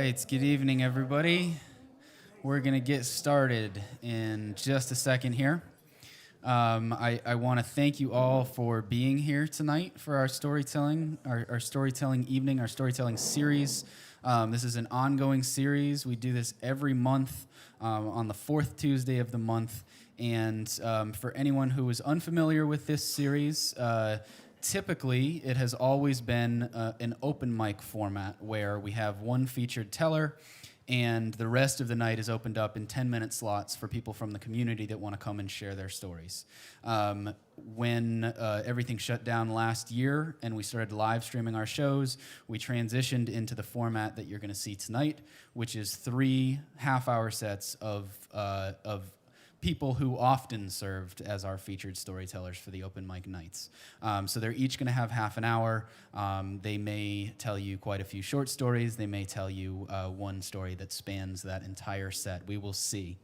right, good evening, everybody. We're going to get started in just a second here. I want to thank you all for being here tonight for our storytelling, our storytelling evening, our storytelling series. This is an ongoing series. We do this every month on the fourth Tuesday of the month. And for anyone who is unfamiliar with this series, typically, it has always been an open mic format where we have one featured teller and the rest of the night is opened up in 10-minute slots for people from the community that want to come and share their stories. When everything shut down last year and we started live streaming our shows, we transitioned into the format that you're going to see tonight, which is 3 half-hour sets of people who often served as our featured storytellers for the open mic nights. So they're each going to have half an hour. They may tell you quite a few short stories. They may tell you one story that spans that entire set. We will see.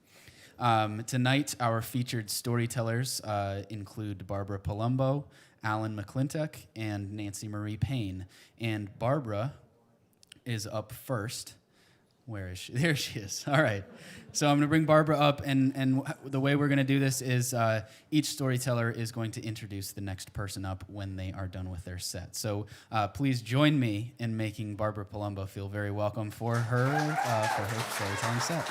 Tonight, our featured storytellers include Barbara Palumbo, Alan McClintock, and Nancy Marie Payne. And Barbara is up first. Where is she? There she is. All right. So I'm going to bring Barbara up, and the way we're going to do this is each storyteller is going to introduce the next person up when they are done with their set. So please join me in making Barbara Palumbo feel very welcome for her storytelling set.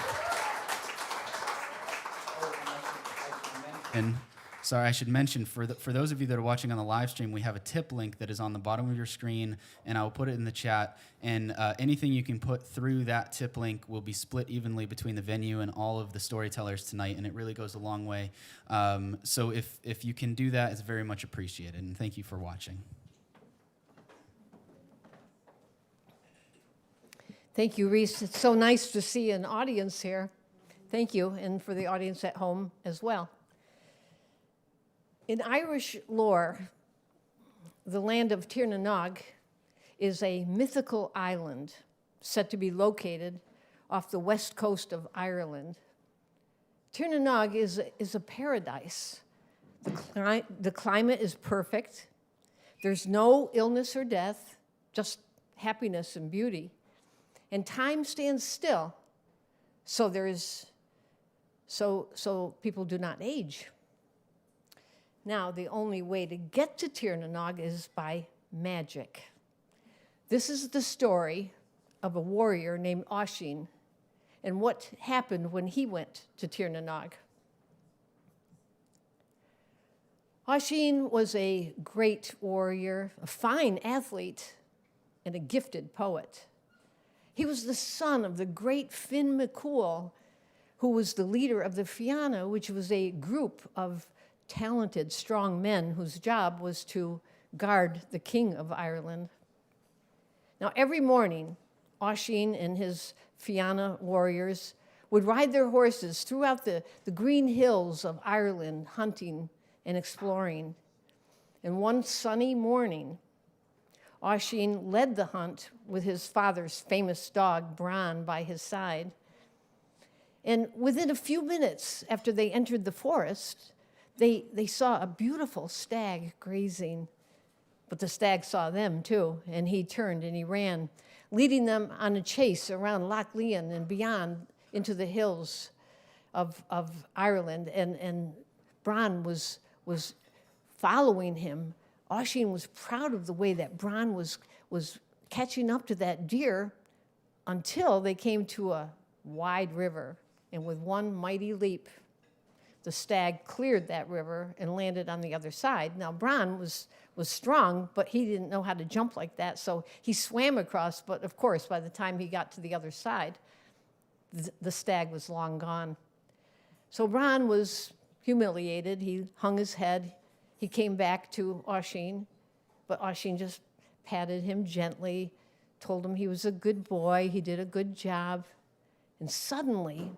And sorry, I should mention, for those of you that are watching on the live stream, we have a tip link that is on the bottom of your screen, and I will put it in the chat. And anything you can put through that tip link will be split evenly between the venue and all of the storytellers tonight, and it really goes a long way. So if you can do that, it's very much appreciated, and thank you for watching. Thank you, Reese. It's so nice to see an audience here. Thank you, and for the audience at home as well. In Irish lore, the land of Tir na Nog is a mythical island said to be located off the west coast of Ireland. Tir na Nog is a paradise. The climate is perfect. There's no illness or death, just happiness and beauty. And time stands still, so people do not age. Now, the only way to get to Tir na Nog is by magic. This is the story of a warrior named Oisín and what happened when he went to Tir na Nog. Oisín was a great warrior, a fine athlete, and a gifted poet. He was the son of the great Finn McCool, who was the leader of the Fianna, which was a group of talented, strong men whose job was to guard the king of Ireland. Now, every morning, Oisín and his Fianna warriors would ride their horses throughout the green hills of Ireland, hunting and exploring. And one sunny morning, Oisín led the hunt with his father's famous dog, Bran, by his side. And within a few minutes after they entered the forest, they saw a beautiful stag grazing, but the stag saw them too, and he turned and he ran, leading them on a chase around Loch Leon and beyond into the hills of Ireland. And Bran was following him. Oisín was proud of the way that Bran was catching up to that deer until they came to a wide river, and with one mighty leap, the stag cleared that river and landed on the other side. Now, Bran was strong, but he didn't know how to jump like that, so he swam across, but of course, by the time he got to the other side, the stag was long gone. So Bran was humiliated. He hung his head. He came back to Oisín, but Oisín just patted him gently, told him he was a good boy, he did a good job, and suddenly,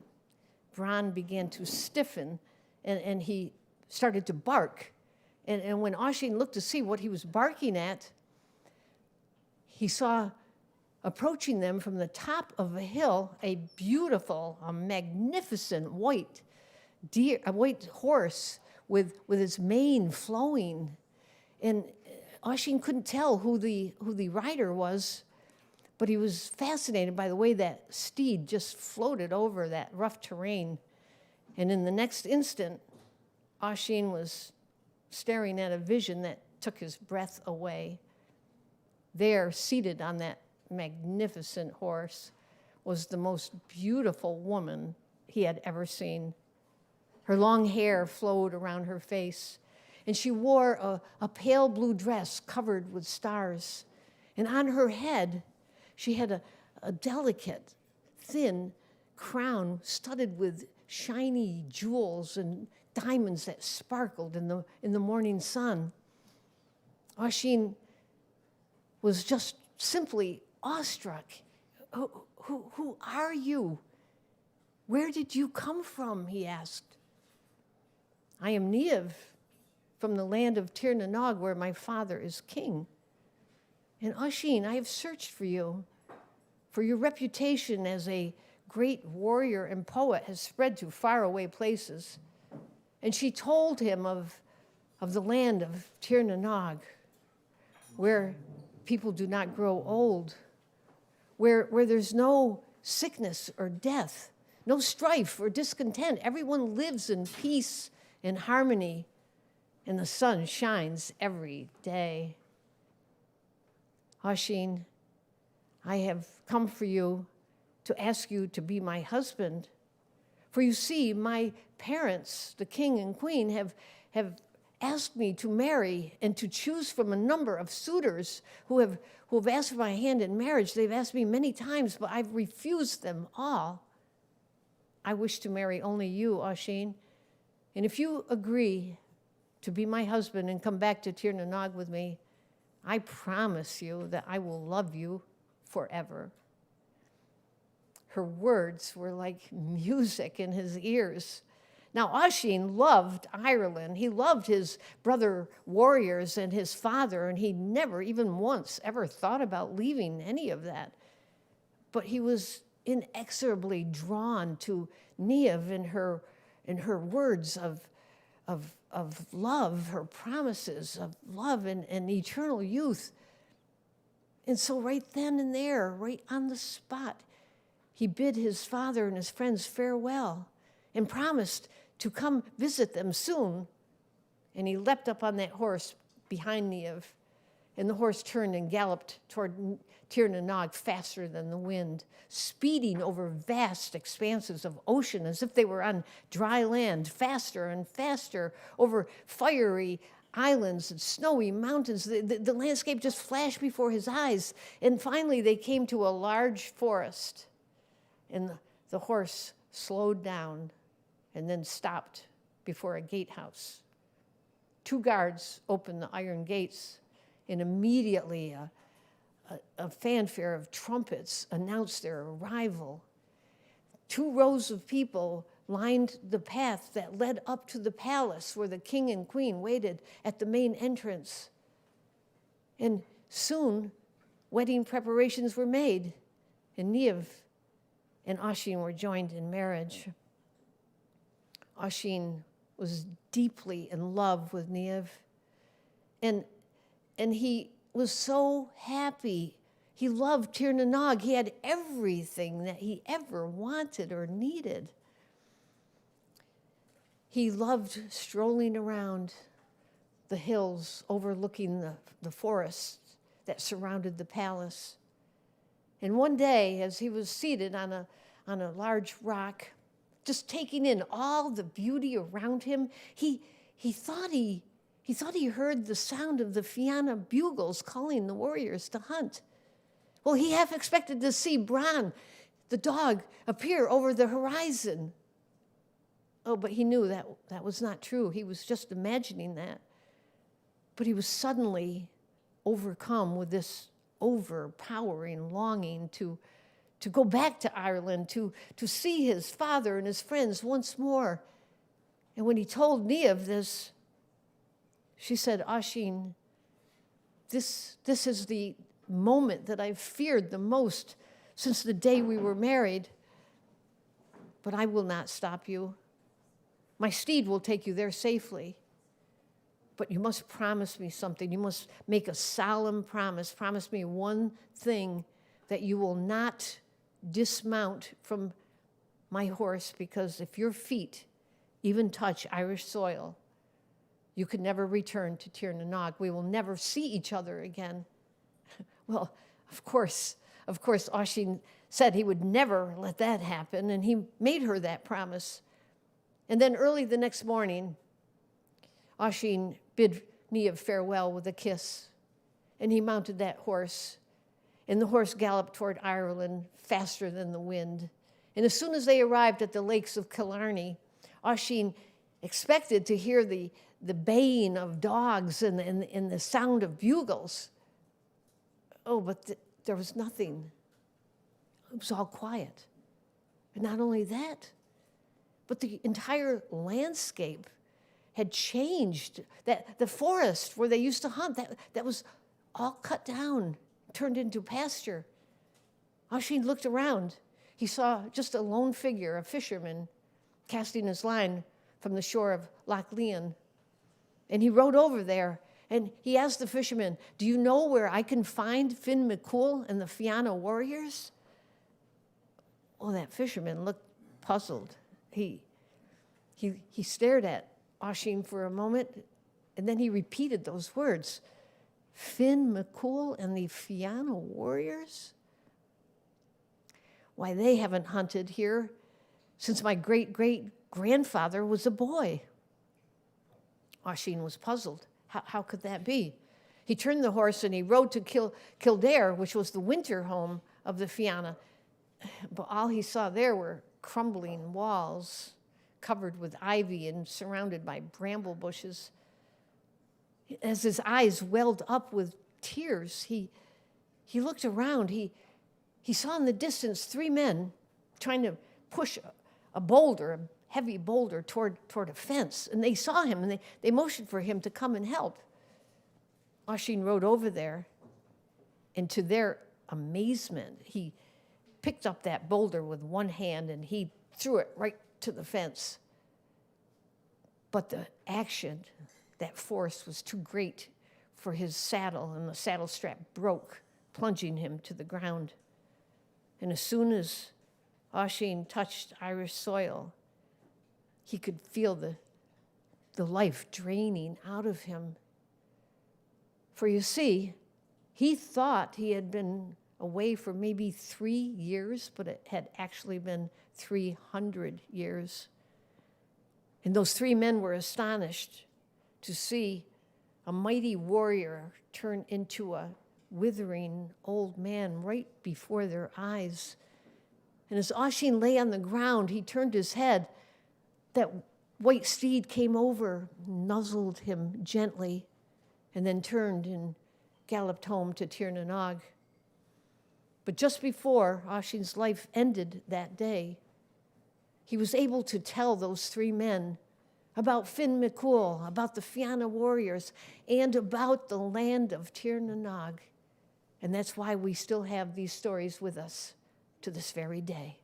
Bran began to stiffen, and he started to bark. And when Oisín looked to see what he was barking at, he saw approaching them from the top of a hill a beautiful, a magnificent white horse with his mane flowing. And Oisín couldn't tell who the rider was, But he was fascinated by the way that steed just floated over that rough terrain. And in the next instant, Oisin was staring at a vision that took his breath away. There, seated on that magnificent horse, was the most beautiful woman he had ever seen. Her long hair flowed around her face, and she wore a pale blue dress covered with stars. And on her head, she had a delicate, thin crown studded with shiny jewels and diamonds that sparkled in the morning sun. Oisin was just simply awestruck. Who are you? Where did you come from? He asked. I am Niamh, from the land of Tir na Nog, where my father is king. And Oisin, I have searched for you, for your reputation as a great warrior and poet has spread to faraway places. And she told him of the land of Tir na Nog, where people do not grow old, where there's no sickness or death, no strife or discontent. Everyone lives in peace and harmony, and the sun shines every day. Oisin, I have come for you to ask you to be my husband. For you see, my parents, the king and queen, have asked me to marry and to choose from a number of suitors who have asked for my hand in marriage. They've asked me many times, but I've refused them all. I wish to marry only you, Oisin. And if you agree to be my husband and come back to Tir na Nog with me, I promise you that I will love you forever. Her words were like music in his ears. Now, Oisin loved Ireland. He loved his brother warriors and his father, and he never even once ever thought about leaving any of that. But he was inexorably drawn to Niamh in her words of love, her promises of love and eternal youth. And so right then and there, right on the spot, he bid his father and his friends farewell and promised to come visit them soon. And he leapt up on that horse behind Niamh, and the horse turned and galloped toward Tir na Nog faster than the wind, speeding over vast expanses of ocean as if they were on dry land, faster and faster, over fiery islands and snowy mountains. The landscape just flashed before his eyes. And finally, they came to a large forest, and the horse slowed down and then stopped before a gatehouse. 2 guards opened the iron gates, and immediately a fanfare of trumpets announced their arrival. 2 rows of people lined the path that led up to the palace where the king and queen waited at the main entrance. And soon, wedding preparations were made, and Niamh and Oisin were joined in marriage. Oisin was deeply in love with Niamh, and he was so happy. He loved Tir na Nog. He had everything that he ever wanted or needed. He loved strolling around the hills overlooking the forests that surrounded the palace. And one day, as he was seated on a large rock, just taking in all the beauty around him, he thought he heard the sound of the Fianna bugles calling the warriors to hunt. Well, he half expected to see Bran, the dog, appear over the horizon. Oh, but he knew that was not true. He was just imagining that. But he was suddenly overcome with this overpowering longing to go back to Ireland, to see his father and his friends once more. And when he told Niamh this, she said, Oisin, this is the moment that I've feared the most since the day we were married. But I will not stop you. My steed will take you there safely. But you must promise me something. You must make a solemn promise. Promise me one thing, that you will not dismount from my horse, because if your feet even touch Irish soil, you could never return to Tir na Nog. We will never see each other again." Well, of course, Oisin said he would never let that happen, and he made her that promise. And then early the next morning, Oisin bid Niamh farewell with a kiss, and he mounted that horse, and the horse galloped toward Ireland faster than the wind. And as soon as they arrived at the lakes of Killarney, Oisin expected to hear the baying of dogs and the sound of bugles. Oh, but there was nothing. It was all quiet. And not only that, but the entire landscape had changed. That the forest where they used to hunt, that was all cut down, turned into pasture. Oisin looked around. He saw just a lone figure, a fisherman, casting his line from the shore of Loch Lean. And he rode over there, and he asked the fisherman, "Do you know where I can find Finn McCool and the Fianna warriors?" Well, that fisherman looked puzzled. He stared at Oisin for a moment, and then he repeated those words, "Finn McCool and the Fianna warriors? Why, they haven't hunted here since my great-great-grandfather was a boy." Oisin was puzzled. How could that be? He turned the horse and he rode to Kildare, which was the winter home of the Fianna. But all he saw there were crumbling walls covered with ivy and surrounded by bramble bushes. As his eyes welled up with tears, he looked around. He saw in the distance 3 men trying to push a boulder, a heavy boulder, toward a fence. And they saw him, and they motioned for him to come and help. Oisin rode over there, and to their amazement, he picked up that boulder with one hand, and he threw it right to the fence. But the action, that force, was too great for his saddle, and the saddle strap broke, plunging him to the ground. And as soon as Oisin touched Irish soil, he could feel the life draining out of him. For you see, he thought he had been away for maybe 3 years, but it had actually been 300 years. And those 3 men were astonished to see a mighty warrior turn into a withering old man right before their eyes. And as Oisin lay on the ground, he turned his head. That white steed came over, nuzzled him gently, and then turned and galloped home to Tir na Nog. But just before Oisin's life ended that day, he was able to tell those 3 men about Finn McCool, about the Fianna warriors, and about the land of Tir na Nog. And that's why we still have these stories with us to this very day.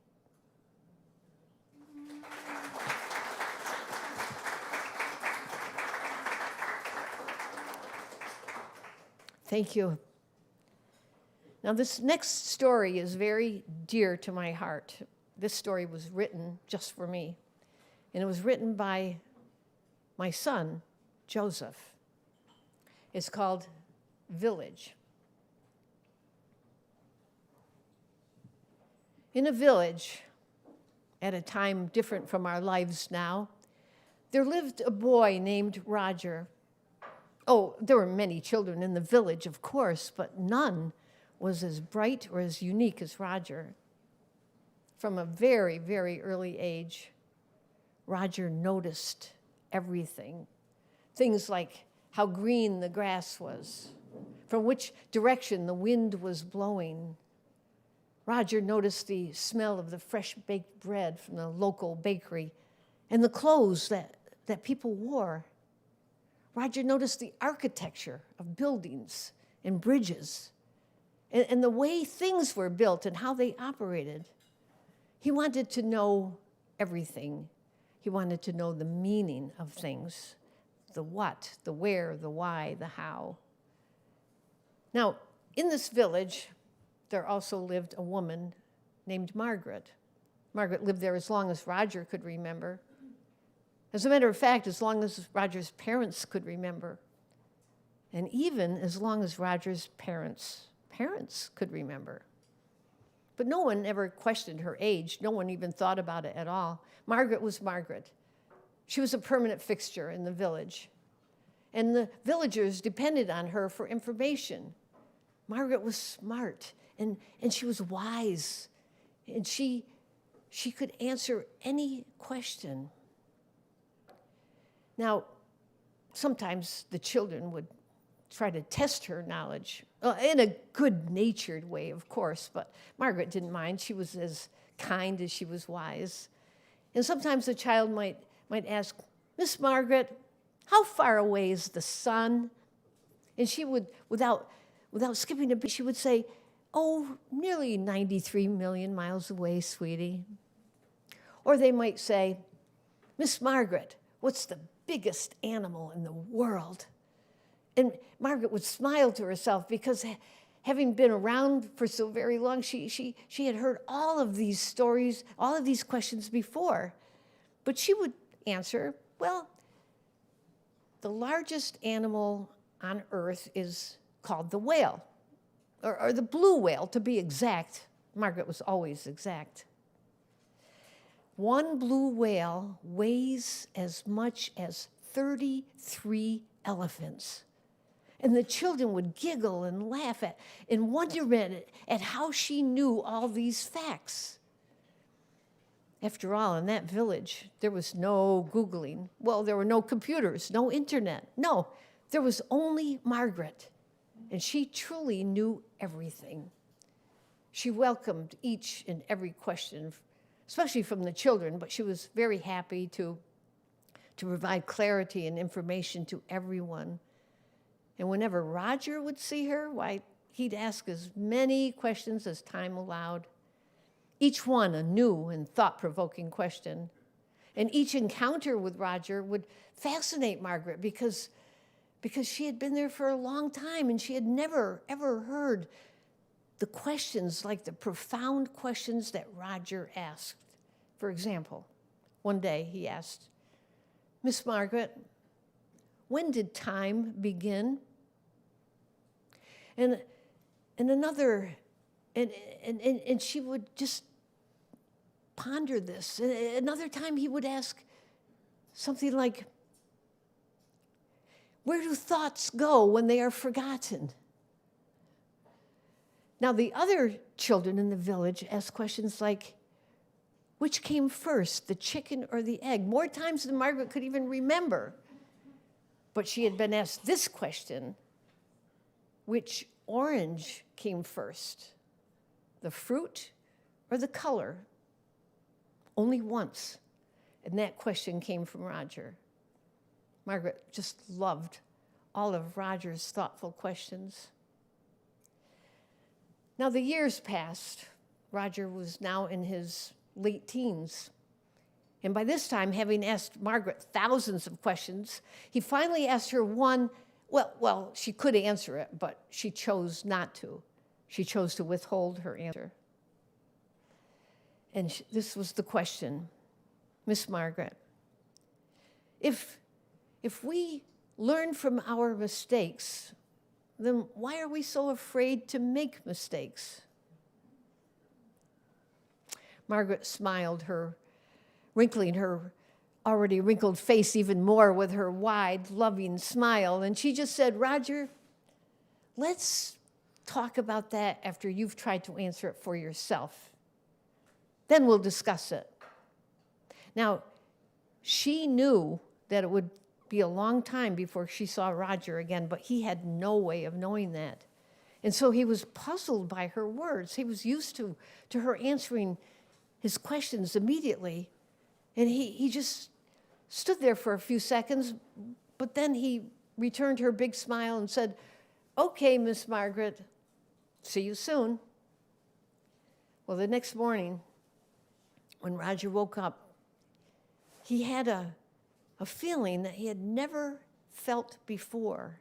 Thank you. Now, this next story is very dear to my heart. This story was written just for me, and it was written by my son, Joseph. It's called Village. In a village, at a time different from our lives now, there lived a boy named Roger. Oh, there were many children in the village, of course, but none was as bright or as unique as Roger. From a very, very early age, Roger noticed everything. Things like how green the grass was, from which direction the wind was blowing. Roger noticed the smell of the fresh baked bread from the local bakery and the clothes that people wore. Roger noticed the architecture of buildings and bridges and the way things were built and how they operated. He wanted to know everything. He wanted to know the meaning of things, the what, the where, the why, the how. Now, in this village, there also lived a woman named Margaret. Margaret lived there as long as Roger could remember. As a matter of fact, as long as Roger's parents could remember. And even as long as Roger's parents could remember. But no one ever questioned her age. No one even thought about it at all. Margaret was Margaret. She was a permanent fixture in the village. And the villagers depended on her for information. Margaret was smart, and she was wise. And she could answer any question. Now, sometimes the children would try to test her knowledge, in a good-natured way, of course, but Margaret didn't mind. She was as kind as she was wise. And sometimes the child might ask, "Miss Margaret, how far away is the sun?" And she would, without skipping a beat, she would say, "Oh, nearly 93 million miles away, sweetie." Or they might say, "Miss Margaret, what's the biggest animal in the world?" And Margaret would smile to herself because having been around for so very long, she had heard all of these stories, all of these questions before. But she would answer, "Well, the largest animal on Earth is called the whale, or the blue whale, to be exact." Margaret was always exact. One blue whale weighs as much as 33 elephants. And the children would giggle and laugh in wonderment at how she knew all these facts. After all, in that village, there was no Googling. Well, there were no computers, no internet. No, there was only Margaret. And she truly knew everything. She welcomed each and every question, especially from the children, but she was very happy to provide clarity and information to everyone. And whenever Roger would see her, why, he'd ask as many questions as time allowed, each one a new and thought-provoking question. And each encounter with Roger would fascinate Margaret because she had been there for a long time and she had never, ever heard the questions, like the profound questions that Roger asked. For example, one day he asked, "Miss Margaret, when did time begin?" And she would just ponder this. And another time he would ask something like, "Where do thoughts go when they are forgotten?" Now, the other children in the village asked questions like, "Which came first, the chicken or the egg?" More times than Margaret could even remember. But she had been asked this question: which orange came first, the fruit or the color? Only once, and that question came from Roger. Margaret just loved all of Roger's thoughtful questions. Now the years passed. Roger was now in his late teens. And by this time, having asked Margaret thousands of questions, he finally asked her one. Well, she could answer it, but she chose not to. She chose to withhold her answer. And this was the question: "Miss Margaret, if we learn from our mistakes, then why are we so afraid to make mistakes?" Margaret smiled, wrinkling her already wrinkled face even more with her wide, loving smile. And she just said, "Roger, let's talk about that after you've tried to answer it for yourself. Then we'll discuss it." Now, she knew that it would be a long time before she saw Roger again, but he had no way of knowing that. And so he was puzzled by her words. He was used to her answering his questions immediately. And he just stood there for a few seconds, but then he returned her big smile and said, "Okay, Miss Margaret, see you soon." Well, the next morning, when Roger woke up, he had a feeling that he had never felt before.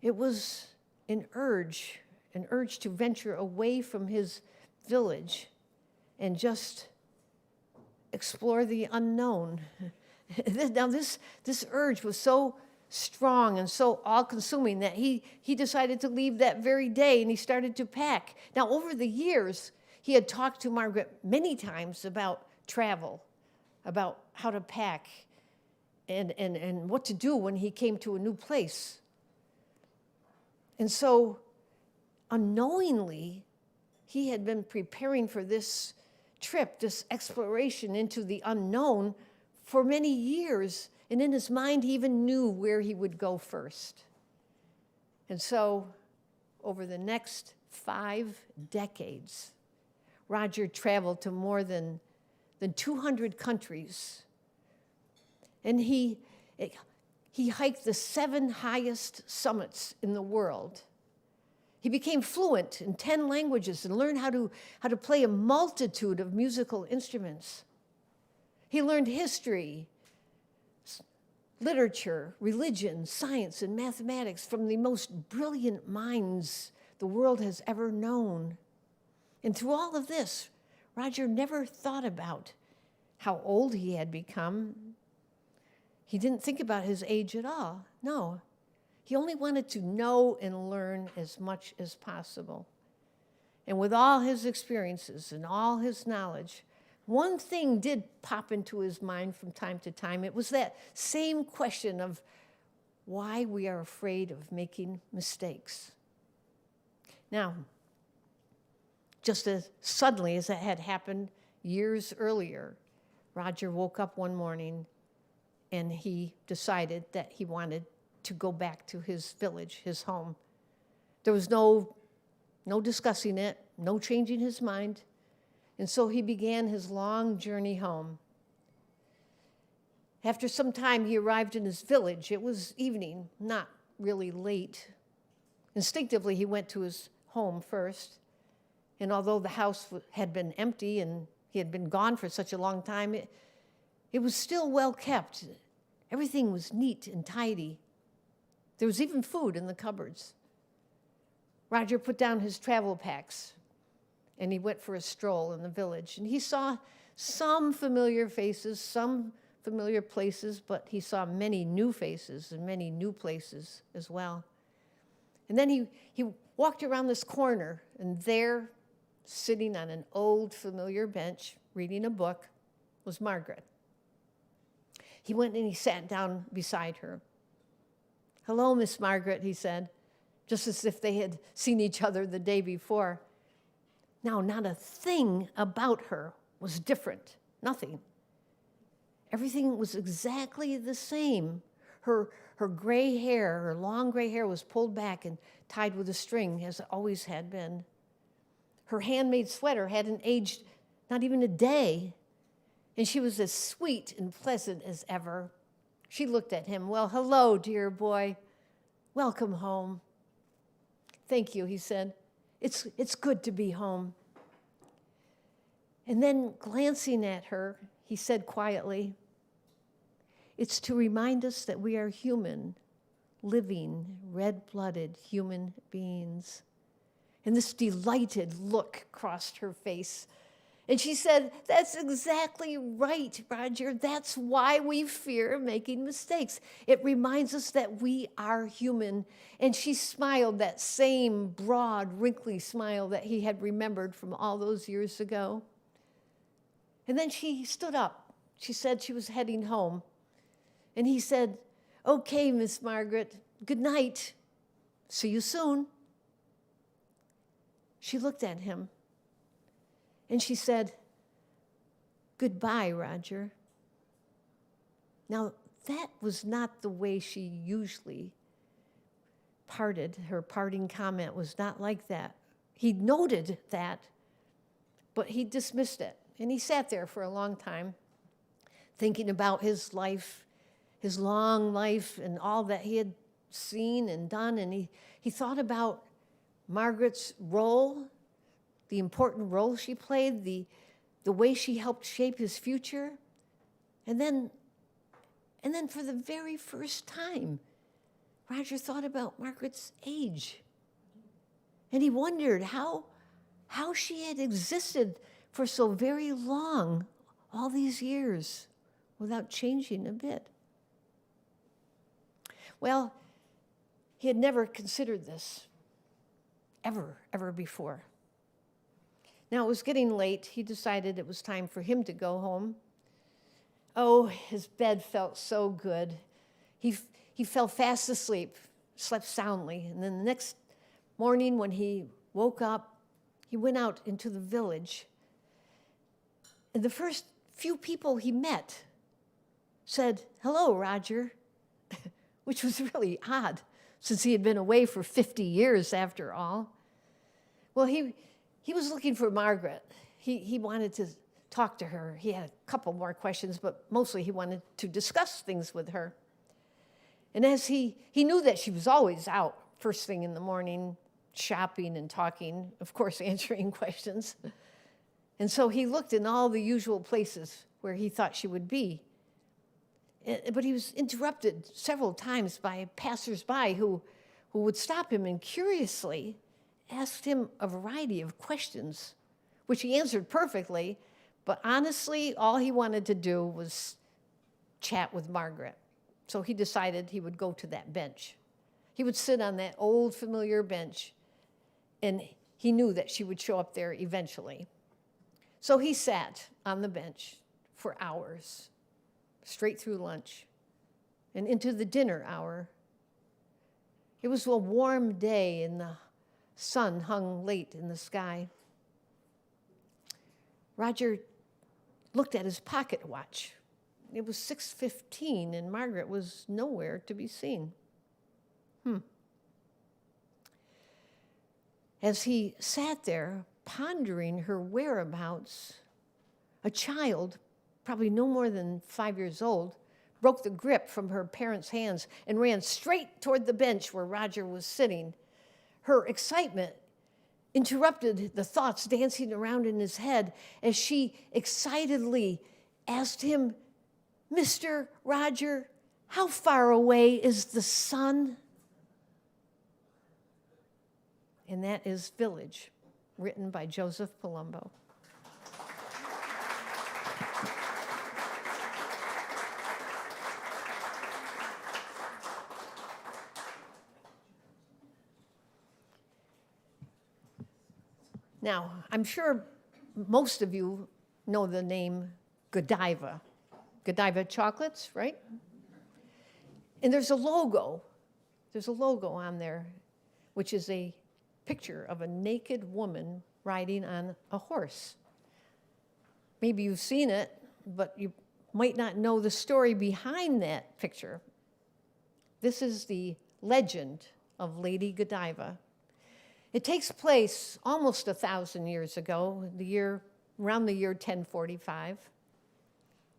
It was an urge, an urge to venture away from his village and just explore the unknown. Now, this urge was so strong and so all-consuming that he decided to leave that very day, and he started to pack. Now, over the years, he had talked to Margaret many times about travel, about how to pack, and what to do when he came to a new place. And so, unknowingly, he had been preparing for this trip, this exploration into the unknown for many years. And in his mind, he even knew where he would go first. And so, over the next 5 decades, Roger traveled to more than 200 countries. And he hiked the 7 highest summits in the world. He became fluent in 10 languages and learned how to play a multitude of musical instruments. He learned history, literature, religion, science, and mathematics from the most brilliant minds the world has ever known. And through all of this, Roger never thought about how old he had become. He didn't think about his age at all. No. He only wanted to know and learn as much as possible. And with all his experiences and all his knowledge, one thing did pop into his mind from time to time. It was that same question of why we are afraid of making mistakes. Now, just as suddenly as that had happened years earlier, Roger woke up one morning and he decided that he wanted to go back to his village, his home. There was no discussing it, no changing his mind. And so he began his long journey home. After some time, he arrived in his village. It was evening, not really late. Instinctively, he went to his home first. And although the house had been empty and he had been gone for such a long time, it was still well kept. Everything was neat and tidy. There was even food in the cupboards. Roger put down his travel packs, and he went for a stroll in the village. And he saw some familiar faces, some familiar places, but he saw many new faces and many new places as well. And then he walked around this corner, and there, sitting on an old familiar bench, reading a book, was Margaret. He went and he sat down beside her. "Hello, Miss Margaret," he said, just as if they had seen each other the day before. Now, not a thing about her was different, nothing. Everything was exactly the same. Her gray hair, her long gray hair was pulled back and tied with a string, as it always had been. Her handmade sweater hadn't aged not even a day, and she was as sweet and pleasant as ever. She looked at him. "Well, hello, dear boy. Welcome home." "Thank you," he said. It's good to be home." And then, glancing at her, he said quietly, "It's to remind us that we are human, living, red-blooded human beings." And this delighted look crossed her face. And she said, "That's exactly right, Roger. That's why we fear making mistakes. It reminds us that we are human." And she smiled, that same broad, wrinkly smile that he had remembered from all those years ago. And then she stood up. She said she was heading home. And he said, "Okay, Miss Margaret, good night. See you soon." She looked at him. And she said, "Goodbye, Roger." Now, that was not the way she usually parted. Her parting comment was not like that. He noted that, but he dismissed it. And he sat there for a long time, thinking about his life, his long life, and all that he had seen and done. And he thought about Margaret's role, the important role she played, the way she helped shape his future. And then for the very first time, Roger thought about Margaret's age. And he wondered how she had existed for so very long, all these years, without changing a bit. Well, he had never considered this, ever before. Now, it was getting late. He decided it was time for him to go home. Oh, his bed felt so good. He fell fast asleep, slept soundly, and then the next morning when he woke up, he went out into the village. And the first few people he met said, "Hello, Roger," which was really odd, since he had been away for 50 years after all. Well, he was looking for Margaret. He wanted to talk to her. He had a couple more questions, but mostly he wanted to discuss things with her. And as he knew that she was always out first thing in the morning, shopping and talking, of course, answering questions. And so he looked in all the usual places where he thought she would be. But he was interrupted several times by passers-by who would stop him and curiously asked him a variety of questions, which he answered perfectly, but honestly, all he wanted to do was chat with Margaret. So he decided he would go to that bench. He would sit on that old familiar bench, and he knew that she would show up there eventually. So he sat on the bench for hours, straight through lunch and into the dinner hour. It was a warm day, and the sun hung late in the sky. Roger looked at his pocket watch. It was 6:15, and Margaret was nowhere to be seen. As he sat there pondering her whereabouts, a child, probably no more than 5 years old, broke the grip from her parents' hands and ran straight toward the bench where Roger was sitting. Her excitement interrupted the thoughts dancing around in his head as she excitedly asked him, "Mr. Roger, how far away is the sun?" And that is Village, written by Joseph Palumbo. Now, I'm sure most of you know the name Godiva. Godiva chocolates, right? And there's a logo. There's a logo on there, which is a picture of a naked woman riding on a horse. Maybe you've seen it, but you might not know the story behind that picture. This is the legend of Lady Godiva. It takes place almost 1,000 years ago, around the year 1045,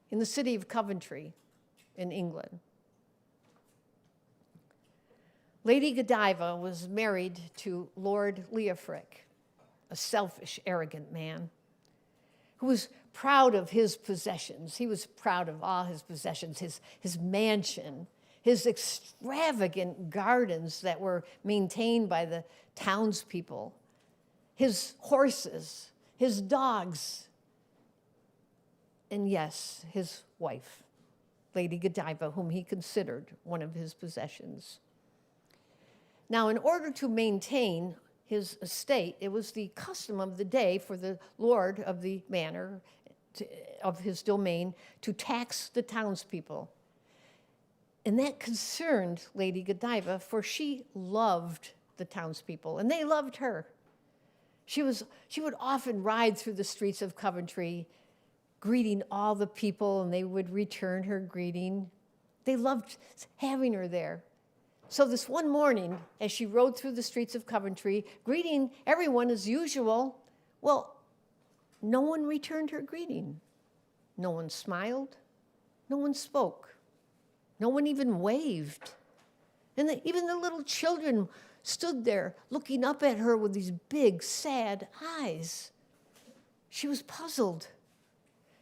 in the city of Coventry in England. Lady Godiva was married to Lord Leofric, a selfish, arrogant man who was proud of his possessions. He was proud of all his possessions, his mansion, his extravagant gardens that were maintained by the townspeople, his horses, his dogs, and yes, his wife, Lady Godiva, whom he considered one of his possessions. Now, in order to maintain his estate, it was the custom of the day for the lord of the manor, of his domain, to tax the townspeople. And that concerned Lady Godiva, for she loved the townspeople, and they loved her. She would often ride through the streets of Coventry, greeting all the people, and they would return her greeting. They loved having her there. So this one morning, as she rode through the streets of Coventry, greeting everyone as usual, well, no one returned her greeting. No one smiled. No one spoke. No one even waved. And even the little children stood there looking up at her with these big, sad eyes. She was puzzled.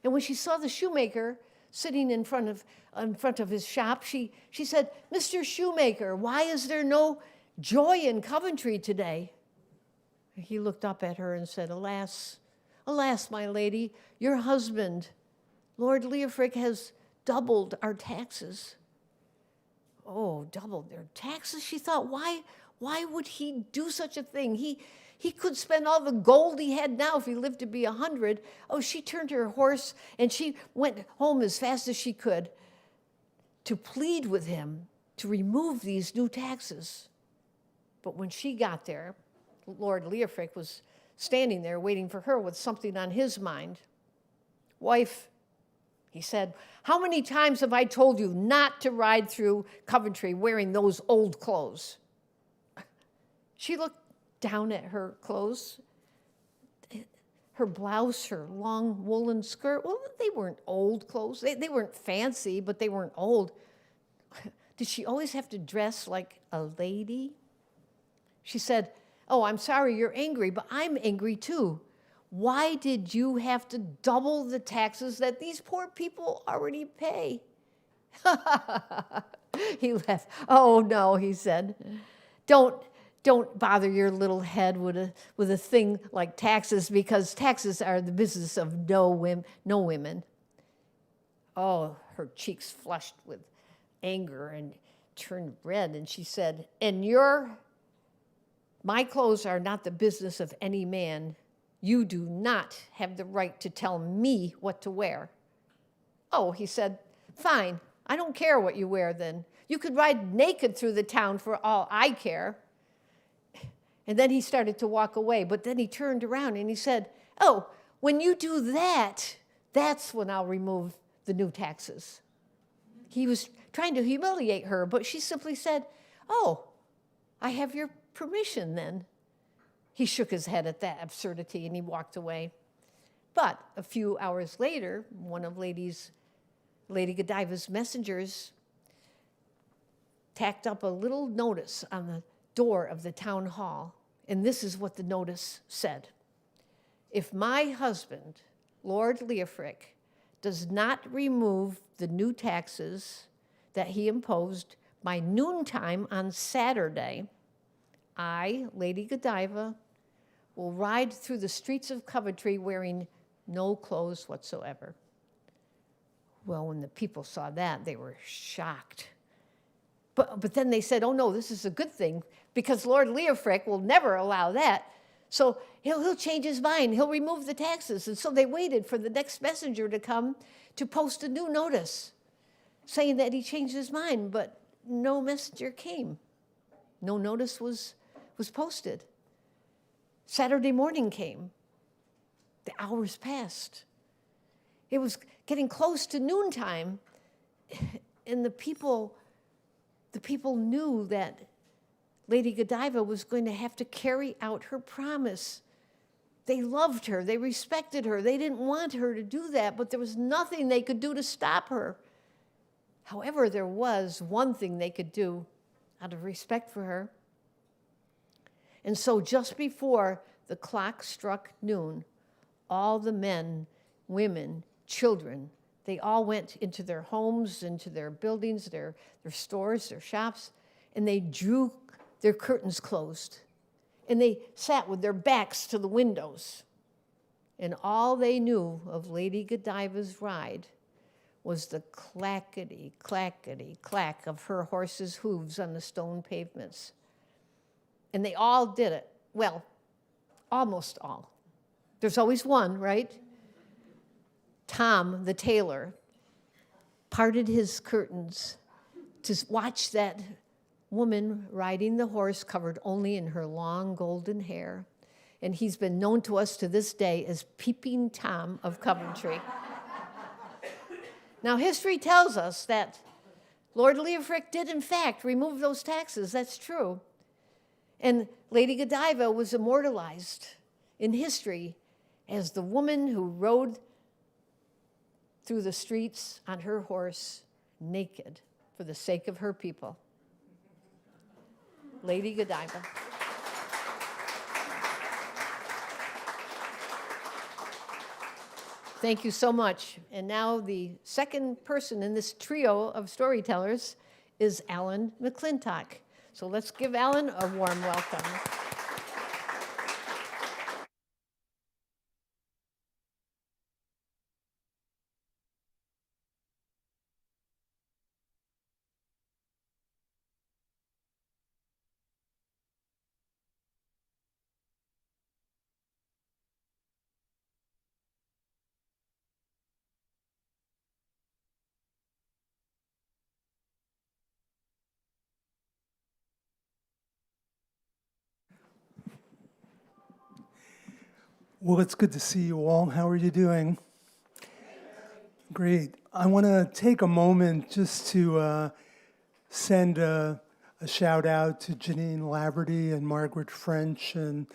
And when she saw the shoemaker sitting in front of his shop, she said, "Mr. Shoemaker, why is there no joy in Coventry today?" He looked up at her and said, "Alas, alas, my lady, your husband, Lord Leofric, has doubled our taxes." Oh, doubled their taxes? She thought, why would he do such a thing? He could spend all the gold he had now if he lived to be 100. Oh, she turned her horse and she went home as fast as she could to plead with him to remove these new taxes. But when she got there, Lord Leofric was standing there waiting for her with something on his mind. "Wife," he said, "how many times have I told you not to ride through Coventry wearing those old clothes?" She looked down at her clothes, her blouse, her long woolen skirt. Well, they weren't old clothes. They weren't fancy, but they weren't old. Did she always have to dress like a lady? She said, "Oh, I'm sorry you're angry, but I'm angry too. Why did you have to double the taxes that these poor people already pay?" He laughed. "Oh, no," he said. Don't bother your little head with a thing like taxes, because taxes are the business of no women. Oh, her cheeks flushed with anger and turned red, and she said, "And my clothes are not the business of any man. You do not have the right to tell me what to wear." "Oh," he said, "fine. I don't care what you wear then. You could ride naked through the town for all I care." And then he started to walk away, but then he turned around and he said, "Oh, when you do that, that's when I'll remove the new taxes." He was trying to humiliate her, but she simply said, "Oh, I have your permission then." He shook his head at that absurdity and he walked away. But a few hours later, one of Lady Godiva's messengers tacked up a little notice on the door of the town hall, and this is what the notice said: "If my husband, Lord Leofric, does not remove the new taxes that he imposed by noontime on Saturday, I, Lady Godiva, will ride through the streets of Coventry wearing no clothes whatsoever." Well, when the people saw that, they were shocked. But then they said, "Oh no, this is a good thing, because Lord Leofric will never allow that. So he'll change his mind. He'll remove the taxes." And so they waited for the next messenger to come to post a new notice saying that he changed his mind, but no messenger came. No notice was posted. Saturday morning came. The hours passed. It was getting close to noontime, and the people knew that Lady Godiva was going to have to carry out her promise. They loved her. They respected her. They didn't want her to do that, but there was nothing they could do to stop her. However, there was one thing they could do out of respect for her. And so just before the clock struck noon, all the men, women, children, they all went into their homes, into their buildings, their stores, their shops, and they drew their curtains closed. And they sat with their backs to the windows. And all they knew of Lady Godiva's ride was the clackety, clackety, clack of her horse's hooves on the stone pavements. And they all did it. Well, almost all. There's always one, right? Tom, the tailor, parted his curtains to watch that woman riding the horse covered only in her long golden hair. And he's been known to us to this day as Peeping Tom of Coventry. Now, history tells us that Lord Leofric did, in fact, remove those taxes. That's true. And Lady Godiva was immortalized in history as the woman who rode through the streets on her horse naked for the sake of her people. Lady Godiva. Thank you so much. And now the second person in this trio of storytellers is Alan McClintock. So let's give Alan a warm welcome. Well, it's good to see you all. How are you doing? Great. I want to take a moment just to send a shout out to Janine Laverty and Margaret French and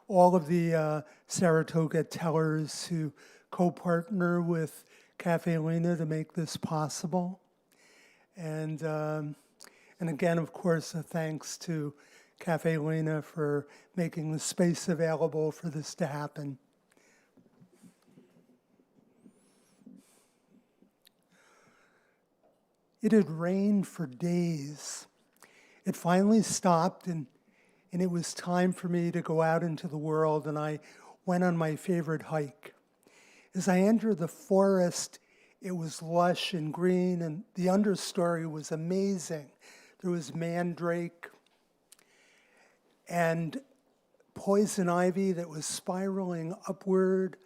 all of the Saratoga tellers who co-partner with Caffe Lena to make this possible. And again, of course, a thanks to Caffe Lena for making the space available for this to happen. It had rained for days. It finally stopped, and it was time for me to go out into the world, and I went on my favorite hike. As I entered the forest, it was lush and green, and the understory was amazing. There was mandrake and poison ivy that was spiraling upward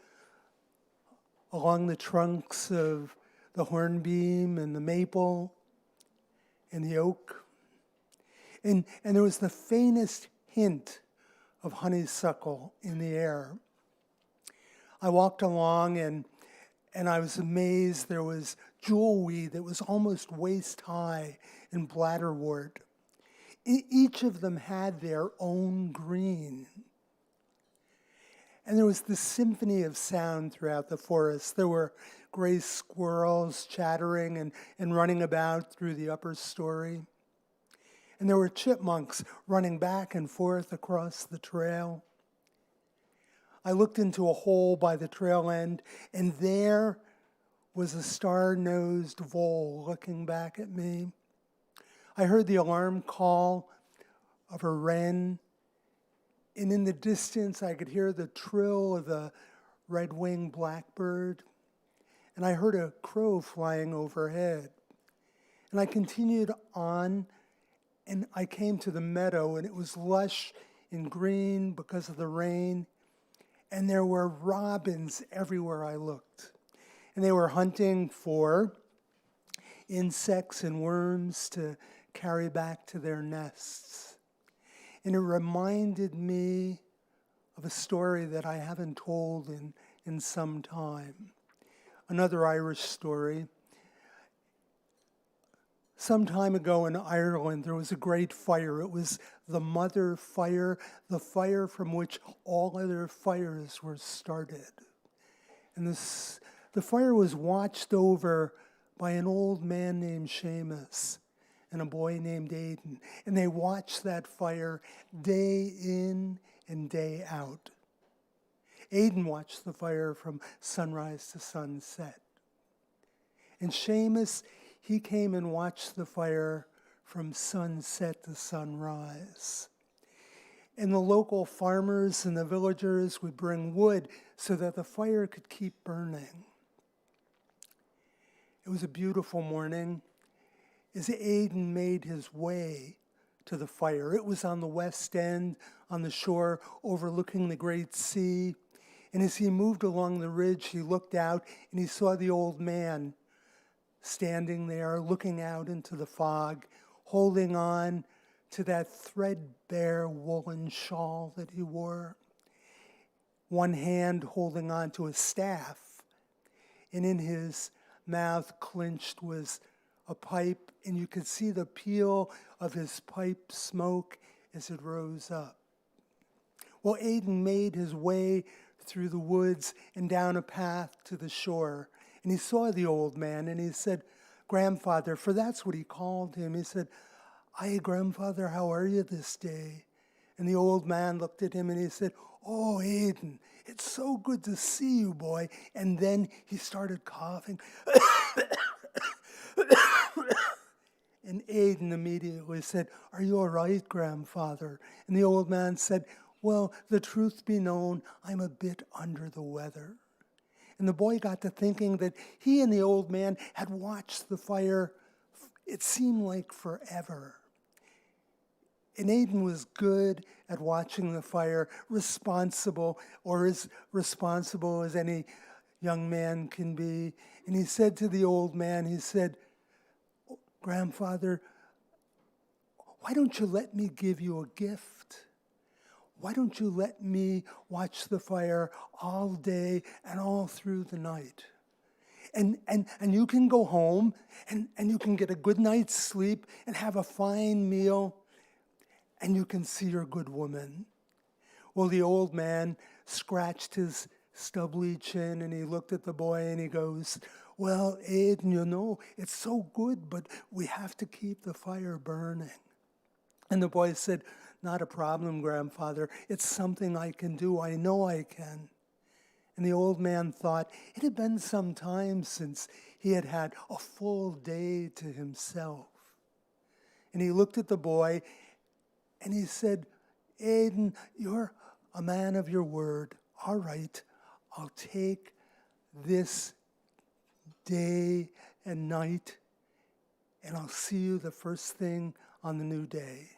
along the trunks of the hornbeam and the maple and the oak. And there was the faintest hint of honeysuckle in the air. I walked along and I was amazed. There was jewelweed that was almost waist high and bladderwort. Each of them had their own green. And there was this symphony of sound throughout the forest. There were gray squirrels chattering and running about through the upper story. And there were chipmunks running back and forth across the trail. I looked into a hole by the trail end, and there was a star-nosed vole looking back at me. I heard the alarm call of a wren, and in the distance I could hear the trill of the red-winged blackbird, and I heard a crow flying overhead. And I continued on, and I came to the meadow, and it was lush and green because of the rain, and there were robins everywhere I looked. And they were hunting for insects and worms to carry back to their nests. And it reminded me of a story that I haven't told in some time. Another Irish story. Some time ago in Ireland, there was a great fire. It was the mother fire, the fire from which all other fires were started. And the fire was watched over by an old man named Seamus and a boy named Aidan. And they watched that fire day in and day out. Aidan watched the fire from sunrise to sunset. And Seamus, he came and watched the fire from sunset to sunrise. And the local farmers and the villagers would bring wood so that the fire could keep burning. It was a beautiful morning as Aidan made his way to the fire. It was on the west end, on the shore, overlooking the great sea. And as he moved along the ridge, he looked out and he saw the old man standing there, looking out into the fog, holding on to that threadbare woolen shawl that he wore. One hand holding on to a staff, and in his mouth clenched was a pipe, and you could see the peel of his pipe smoke as it rose up. Well, Aidan made his way through the woods and down a path to the shore, and he saw the old man, and he said, "Grandfather," for that's what he called him. He said, "Aye, grandfather, how are you this day?" And the old man looked at him and he said, "Oh, Aidan, it's so good to see you, boy." And then he started coughing. And Aidan immediately said, "Are you all right, grandfather?" And the old man said, "Well, the truth be known, I'm a bit under the weather." And the boy got to thinking that he and the old man had watched the fire, it seemed like forever. And Aidan was good at watching the fire, responsible, or as responsible as any young man can be. And he said to the old man, he said, "Grandfather, why don't you let me give you a gift? why don't you let me watch the fire all day and all through the night? And you can go home and you can get a good night's sleep and have a fine meal and you can see your good woman. Well, the old man scratched his stubbly chin and he looked at the boy and he goes, well, Aiden, you know, it's so good, but we have to keep the fire burning. And the boy said, not a problem, grandfather. It's something I can do. I know I can. And the old man thought it had been some time since he had had a full day to himself. And he looked at the boy and he said, Aiden, you're a man of your word. All right, I'll take this day and night, and I'll see you the first thing on the new day.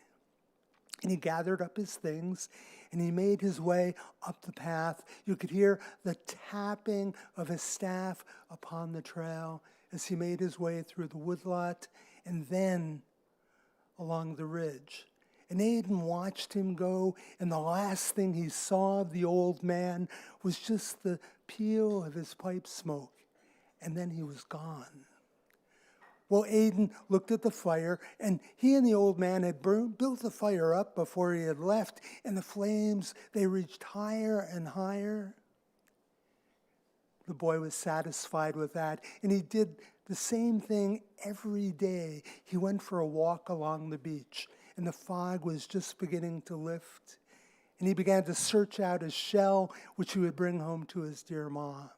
And he gathered up his things, and he made his way up the path. You could hear the tapping of his staff upon the trail as he made his way through the woodlot and then along the ridge. And Aiden watched him go, and the last thing he saw of the old man was just the peel of his pipe smoke, and then he was gone. Well, Aiden looked at the fire, and he and the old man had built the fire up before he had left, and the flames, they reached higher and higher. The boy was satisfied with that, and he did the same thing every day. He went for a walk along the beach, and the fog was just beginning to lift, and he began to search out a shell which he would bring home to his dear ma.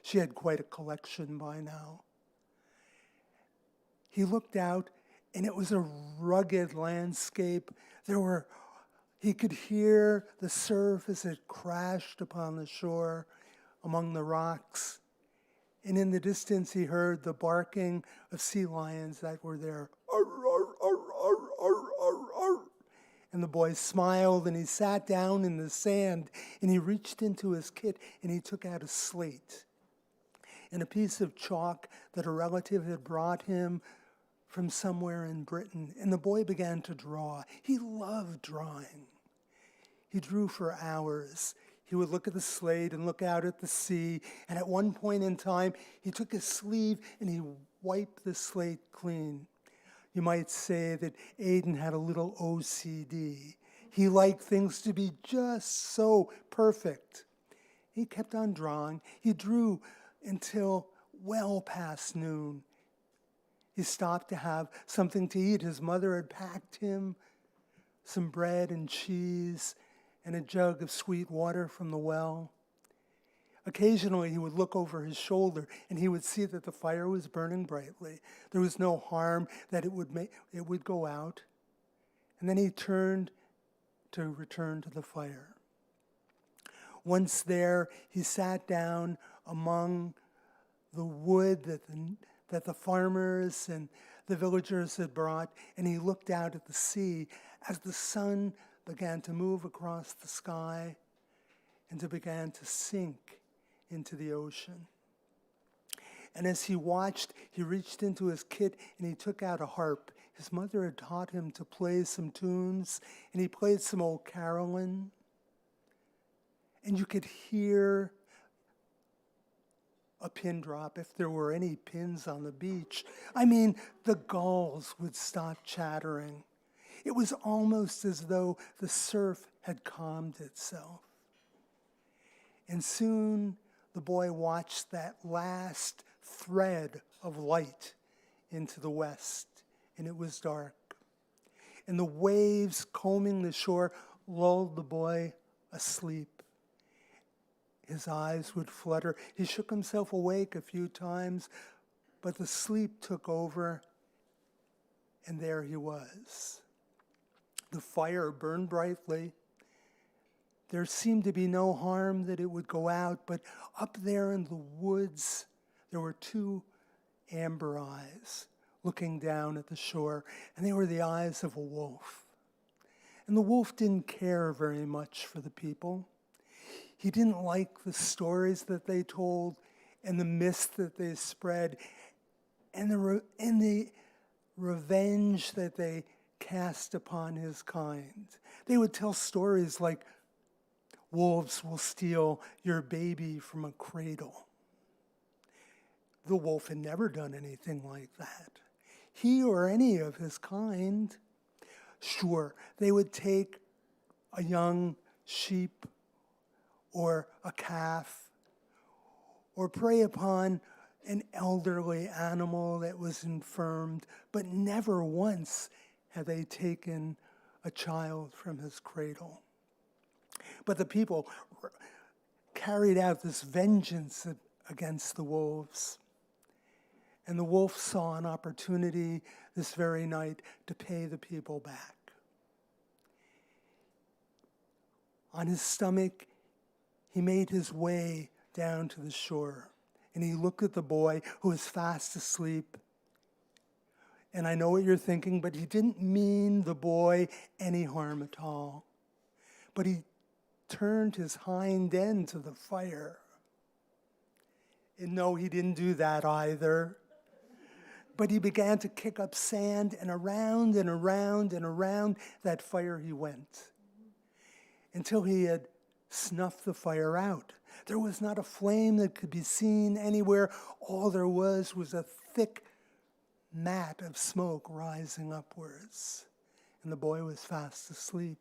She had quite a collection by now. He looked out, and it was a rugged landscape. He could hear the surf as it crashed upon the shore among the rocks. And in the distance, he heard the barking of sea lions that were there. Arr, arr, arr, arr, arr, arr, arr. And the boy smiled, and he sat down in the sand, and he reached into his kit, and he took out a slate and a piece of chalk that a relative had brought him from somewhere in Britain, and the boy began to draw. He loved drawing. He drew for hours. He would look at the slate and look out at the sea, and at one point in time, he took his sleeve and he wiped the slate clean. You might say that Aiden had a little OCD. He liked things to be just so perfect. He kept on drawing. He drew until well past noon. He stopped to have something to eat. His mother had packed him some bread and cheese and a jug of sweet water from the well. Occasionally, he would look over his shoulder and he would see that the fire was burning brightly. There was no harm that it would go out. And then he turned to return to the fire. Once there, he sat down among the wood that the farmers and the villagers had brought, and he looked out at the sea as the sun began to move across the sky and began to sink into the ocean. And as he watched, he reached into his kit and he took out a harp. His mother had taught him to play some tunes, and he played some old carolyn. And you could hear a pin drop if there were any pins on the beach. I mean, the gulls would stop chattering. It was almost as though the surf had calmed itself. And soon the boy watched that last thread of light into the west, and it was dark. And the waves combing the shore lulled the boy asleep. His eyes would flutter. He shook himself awake a few times, but the sleep took over, and there he was. The fire burned brightly. There seemed to be no harm that it would go out, but up there in the woods, there were two amber eyes looking down at the shore, and they were the eyes of a wolf. And the wolf didn't care very much for the people. He didn't like the stories that they told and the myths that they spread and the revenge that they cast upon his kind. They would tell stories like, wolves will steal your baby from a cradle. The wolf had never done anything like that. He or any of his kind. Sure, they would take a young sheep or a calf or prey upon an elderly animal that was infirmed, but never once had they taken a child from his cradle. But the people carried out this vengeance against the wolves. And the wolf saw an opportunity this very night to pay the people back. On his stomach, he made his way down to the shore. And he looked at the boy who was fast asleep. And I know what you're thinking, but he didn't mean the boy any harm at all. But he turned his hind end to the fire. And no, he didn't do that either. But he began to kick up sand, and around and around and around that fire he went, until he had snuffed the fire out. There was not a flame that could be seen anywhere. All there was a thick mat of smoke rising upwards. And the boy was fast asleep.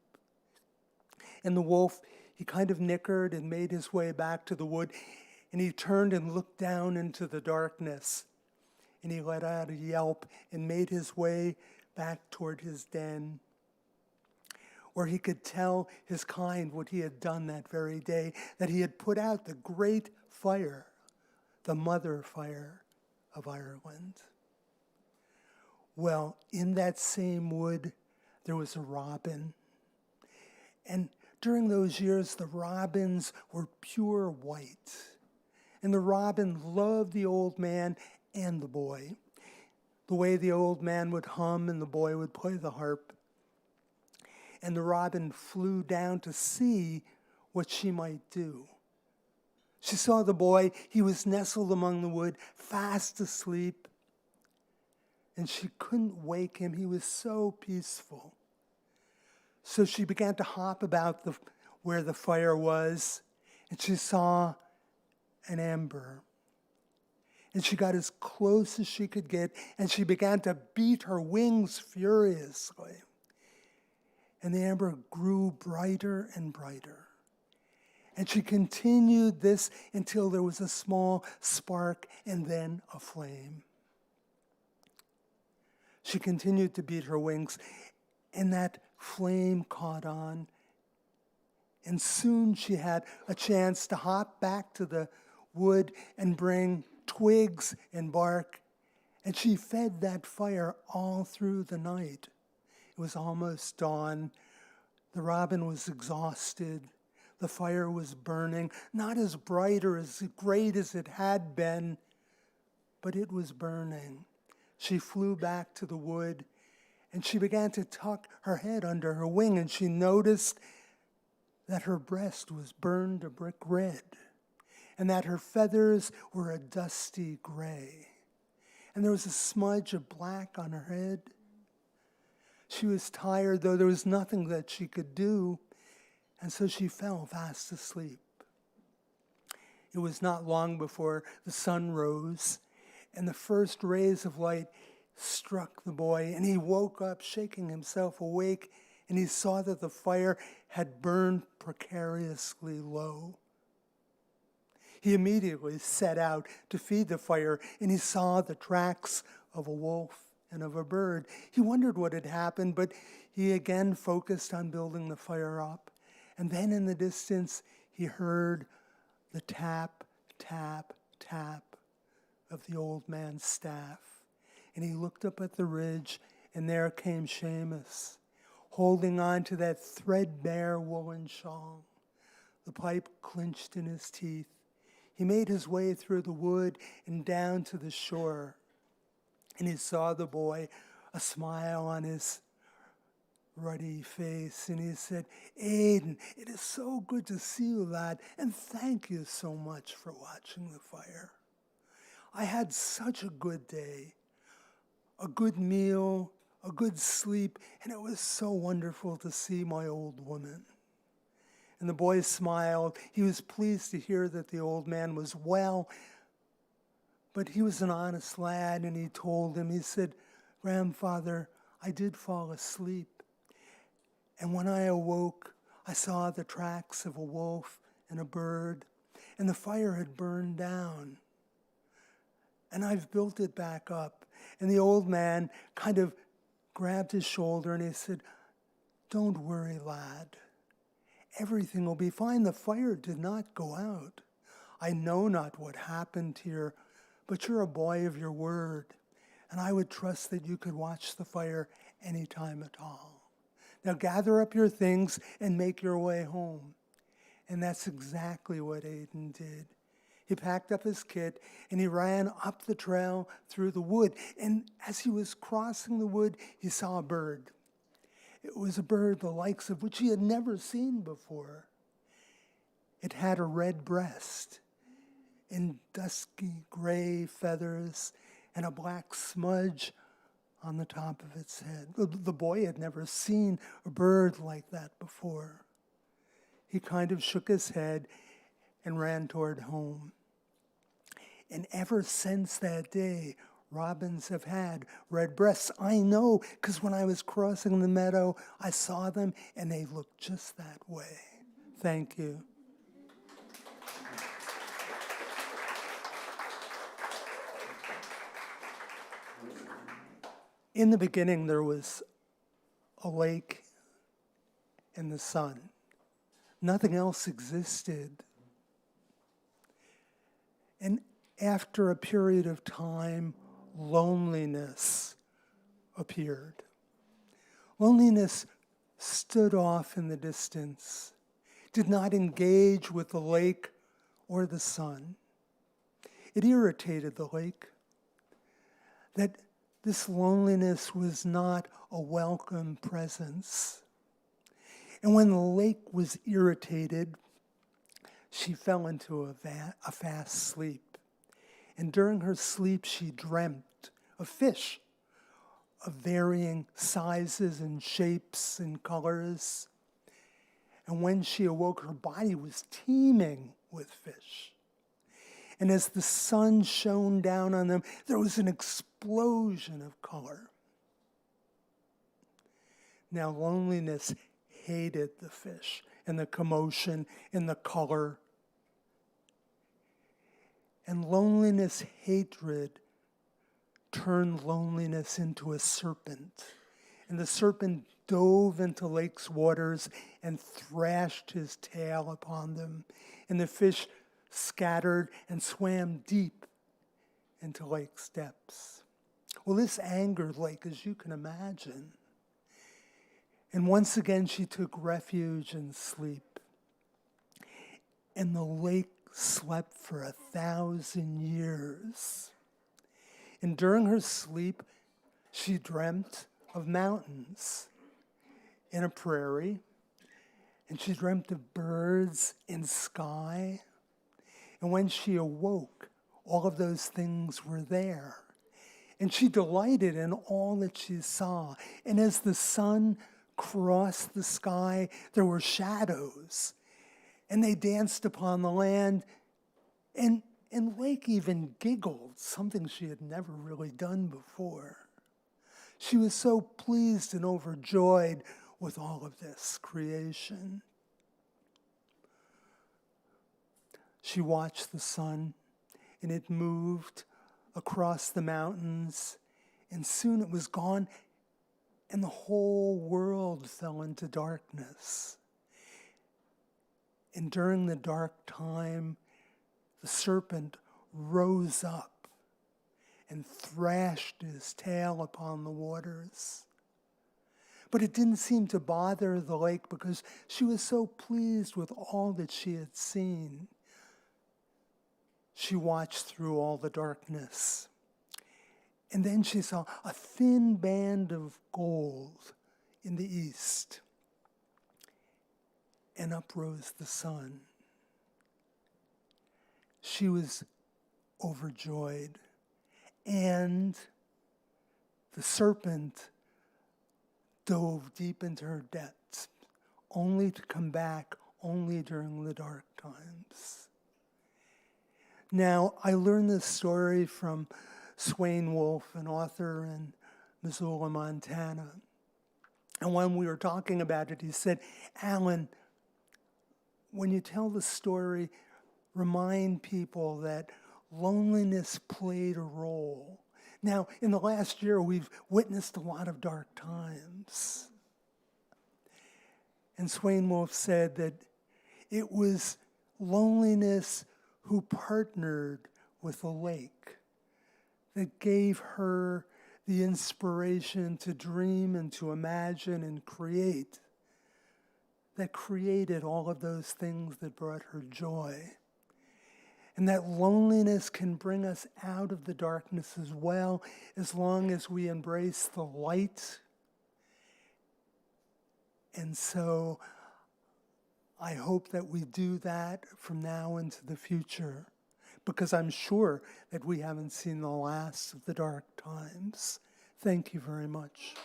And the wolf, he kind of nickered and made his way back to the wood, and he turned and looked down into the darkness. And he let out a yelp and made his way back toward his den, where he could tell his kind what he had done that very day, that he had put out the great fire, the mother fire of Ireland. Well, in that same wood, there was a robin. And during those years, the robins were pure white. And the robin loved the old man and the boy. The way the old man would hum and the boy would play the harp. And the robin flew down to see what she might do. She saw the boy. He was nestled among the wood, fast asleep. And she couldn't wake him. He was so peaceful. So she began to hop about where the fire was, and she saw an ember. And she got as close as she could get, and she began to beat her wings furiously. And the ember grew brighter and brighter. And she continued this until there was a small spark and then a flame. She continued to beat her wings, and that flame caught on. And soon she had a chance to hop back to the wood and bring twigs and bark. And she fed that fire all through the night. It was almost dawn. The robin was exhausted. The fire was burning, not as bright or as great as it had been, but it was burning. She flew back to the wood, and she began to tuck her head under her wing, and she noticed that her breast was burned a brick red, and that her feathers were a dusty gray, and there was a smudge of black on her head. She was tired, though there was nothing that she could do, and so she fell fast asleep. It was not long before the sun rose, and the first rays of light struck the boy, and he woke up, shaking himself awake, and he saw that the fire had burned precariously low. He immediately set out to feed the fire, and he saw the tracks of a wolf and of a bird. He wondered what had happened, but he again focused on building the fire up. And then in the distance, he heard the tap, tap, tap of the old man's staff. And he looked up at the ridge, and there came Seamus, holding on to that threadbare woolen shawl, the pipe clenched in his teeth. He made his way through the wood and down to the shore. And he saw the boy, a smile on his ruddy face, and he said, "Aidan, it is so good to see you, lad, and thank you so much for watching the fire. I had such a good day, a good meal, a good sleep, and it was so wonderful to see my old woman. And the boy smiled. He was pleased to hear that the old man was well, but he was an honest lad, and he told him, he said, "Grandfather, I did fall asleep, and when I awoke, I saw the tracks of a wolf and a bird, and the fire had burned down. And I've built it back up." And the old man kind of grabbed his shoulder and he said, "Don't worry, lad. Everything will be fine. The fire did not go out. I know not what happened here, but you're a boy of your word, and I would trust that you could watch the fire any time at all. Now gather up your things and make your way home." And that's exactly what Aiden did. He packed up his kit and he ran up the trail through the wood. And as he was crossing the wood, he saw a bird. It was a bird the likes of which he had never seen before. It had a red breast and dusky gray feathers and a black smudge on the top of its head. The boy had never seen a bird like that before. He kind of shook his head and ran toward home. And ever since that day, robins have had red breasts. I know, because when I was crossing the meadow, I saw them, and they looked just that way. Thank you. In the beginning, there was a lake and the sun. Nothing else existed. And after a period of time, loneliness appeared. Loneliness stood off in the distance, did not engage with the lake or the sun. It irritated the lake that this loneliness was not a welcome presence. And when the lake was irritated, she fell into a fast sleep. And during her sleep, she dreamt of fish of varying sizes and shapes and colors. And when she awoke, her body was teeming with fish. And as the sun shone down on them, there was an explosion of color. Now, loneliness hated the fish and the commotion and the color. And loneliness hatred turned loneliness into a serpent. And the serpent dove into lake's waters and thrashed his tail upon them. And the fish scattered and swam deep into lake's depths. Well, this angered Lake, as you can imagine. And once again, she took refuge in sleep. And the lake slept for 1,000 years. And during her sleep, she dreamt of mountains in a prairie. And she dreamt of birds in sky. And when she awoke, all of those things were there. And she delighted in all that she saw. And as the sun crossed the sky, there were shadows. And they danced upon the land. And Lake even giggled, something she had never really done before. She was so pleased and overjoyed with all of this creation. She watched the sun, and it moved across the mountains, and soon it was gone, and the whole world fell into darkness. And during the dark time, the serpent rose up and thrashed his tail upon the waters. But it didn't seem to bother the lake because she was so pleased with all that she had seen. She watched through all the darkness. And then she saw a thin band of gold in the east. And up rose the sun. She was overjoyed. And the serpent dove deep into her depths, only to come back only during the dark times. Now, I learned this story from Swain Wolf, an author in Missoula, Montana. And when we were talking about it, he said, Alan, when you tell the story, remind people that loneliness played a role. Now, in the last year, we've witnessed a lot of dark times. And Swain Wolf said that it was loneliness who partnered with the lake that gave her the inspiration to dream and to imagine and create, that created all of those things that brought her joy. And that loneliness can bring us out of the darkness as well, as long as we embrace the light. And so I hope that we do that from now into the future, because I'm sure that we haven't seen the last of the dark times. Thank you very much.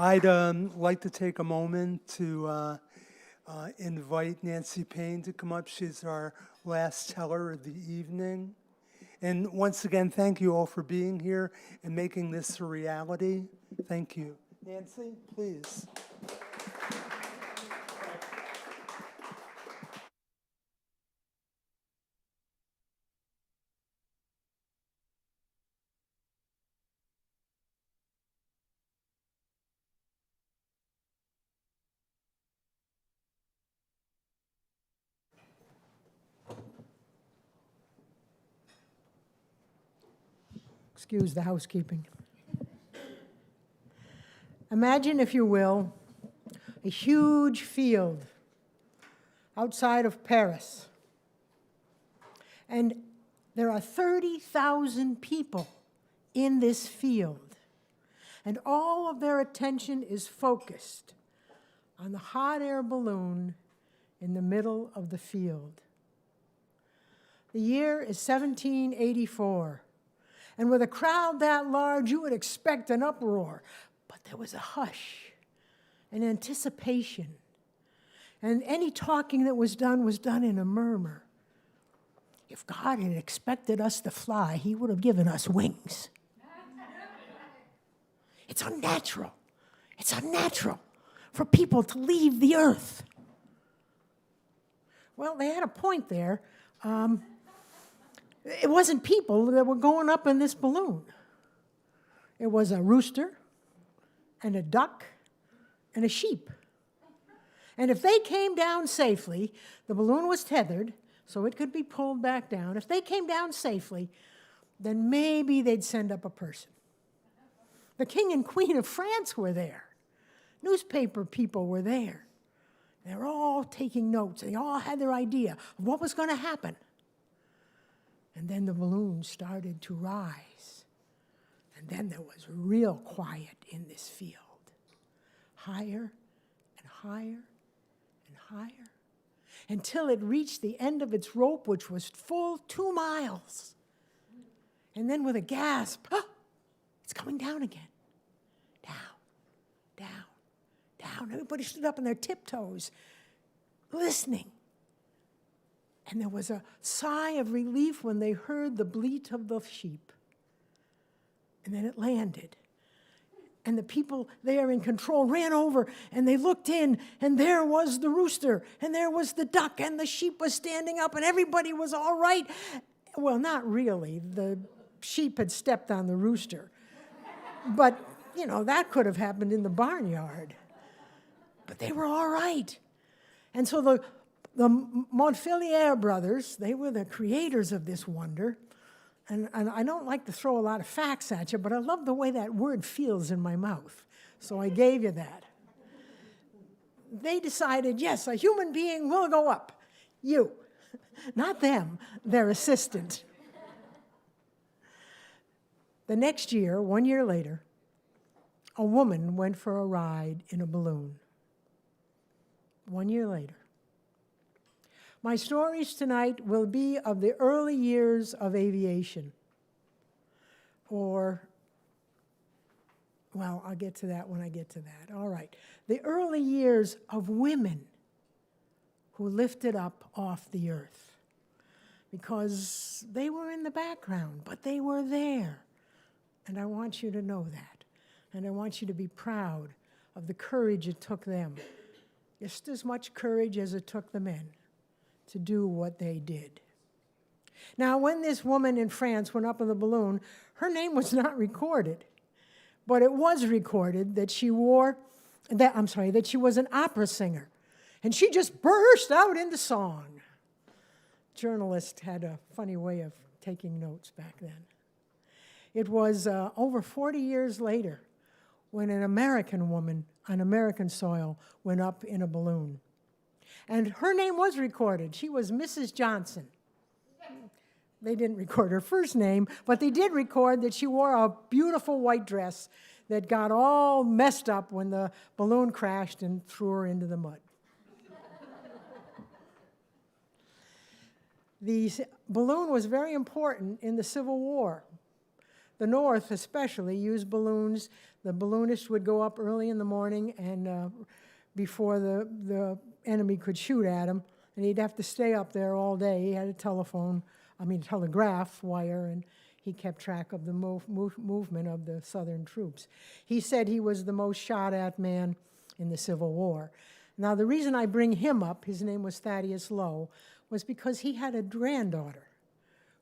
I'd like to take a moment to invite Nancy Payne to come up. She's our last teller of the evening. And once again, thank you all for being here and making this a reality. Thank you. Nancy, please. Excuse the housekeeping. Imagine, if you will, a huge field outside of Paris. And there are 30,000 people in this field. And all of their attention is focused on the hot air balloon in the middle of the field. The year is 1784. And with a crowd that large, you would expect an uproar. But there was a hush, an anticipation. And any talking that was done in a murmur. If God had expected us to fly, he would have given us wings. It's unnatural. It's unnatural for people to leave the earth. Well, they had a point there. It wasn't people that were going up in this balloon. It was a rooster and a duck and a sheep. And if they came down safely, the balloon was tethered, so it could be pulled back down. If they came down safely, then maybe they'd send up a person. The King and Queen of France were there. Newspaper people were there. They were all taking notes. They all had their idea of what was going to happen. And then the balloon started to rise. And then there was real quiet in this field. Higher and higher and higher, until it reached the end of its rope, which was full 2 miles. And then with a gasp, it's coming down again. Down, down, down. Everybody stood up on their tiptoes, listening. And there was a sigh of relief when they heard the bleat of the sheep. And then it landed. And the people there in control ran over, and they looked in, and there was the rooster, and there was the duck, and the sheep was standing up, and everybody was all right. Well, not really. The sheep had stepped on the rooster. But, that could have happened in the barnyard. But they were all right. And so the Montpelier Brothers, they were the creators of this wonder. And I don't like to throw a lot of facts at you, but I love the way that word feels in my mouth. So I gave you that. They decided, yes, a human being will go up. You. Not them, their assistant. The next year, 1 year later, a woman went for a ride in a balloon. 1 year later. My stories tonight will be of the early years of aviation. Or, well, I'll get to that when I get to that. All right. The early years of women who lifted up off the earth. Because they were in the background, but they were there. And I want you to know that. And I want you to be proud of the courage it took them. Just as much courage as it took the men to do what they did. Now, when this woman in France went up in the balloon, her name was not recorded. But it was recorded that she that she was an opera singer. And she just burst out into song. Journalists had a funny way of taking notes back then. It was over 40 years later when an American woman on American soil went up in a balloon. And her name was recorded. She was Mrs. Johnson. They didn't record her first name, but they did record that she wore a beautiful white dress that got all messed up when the balloon crashed and threw her into the mud. The balloon was very important in the Civil War. The North especially used balloons. The balloonist would go up early in the morning and before the enemy could shoot at him, and he'd have to stay up there all day. He had a telegraph wire, and he kept track of the movement of the Southern troops. He said he was the most shot at man in the Civil War. Now, the reason I bring him up, his name was Thaddeus Lowe, was because he had a granddaughter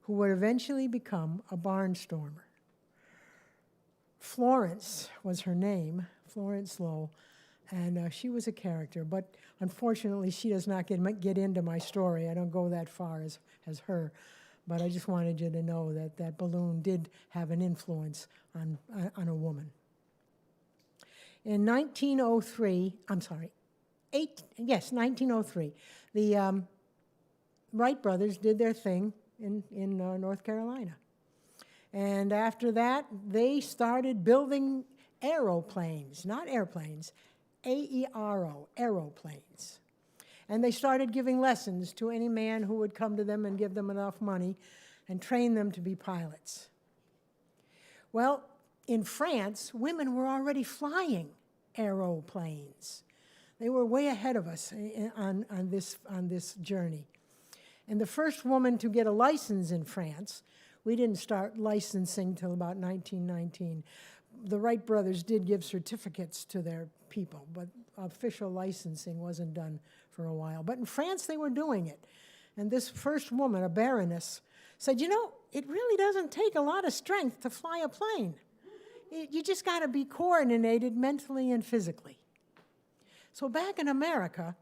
who would eventually become a barnstormer. Florence was her name, Florence Lowe, and she was a character, but unfortunately she does not get into my story. I don't go that far as her, but I just wanted you to know that that balloon did have an influence on a woman. In 1903, 1903, the Wright brothers did their thing in North Carolina. And after that, they started building aeroplanes, not airplanes, A-E-R-O, aeroplanes. And they started giving lessons to any man who would come to them and give them enough money and train them to be pilots. Well, in France, women were already flying aeroplanes. They were way ahead of us on this journey. And the first woman to get a license in France, we didn't start licensing till about 1919. The Wright brothers did give certificates to their people, but official licensing wasn't done for a while. But in France, they were doing it. And this first woman, a baroness, said, you know, it really doesn't take a lot of strength to fly a plane. You just got to be coordinated mentally and physically. So back in America,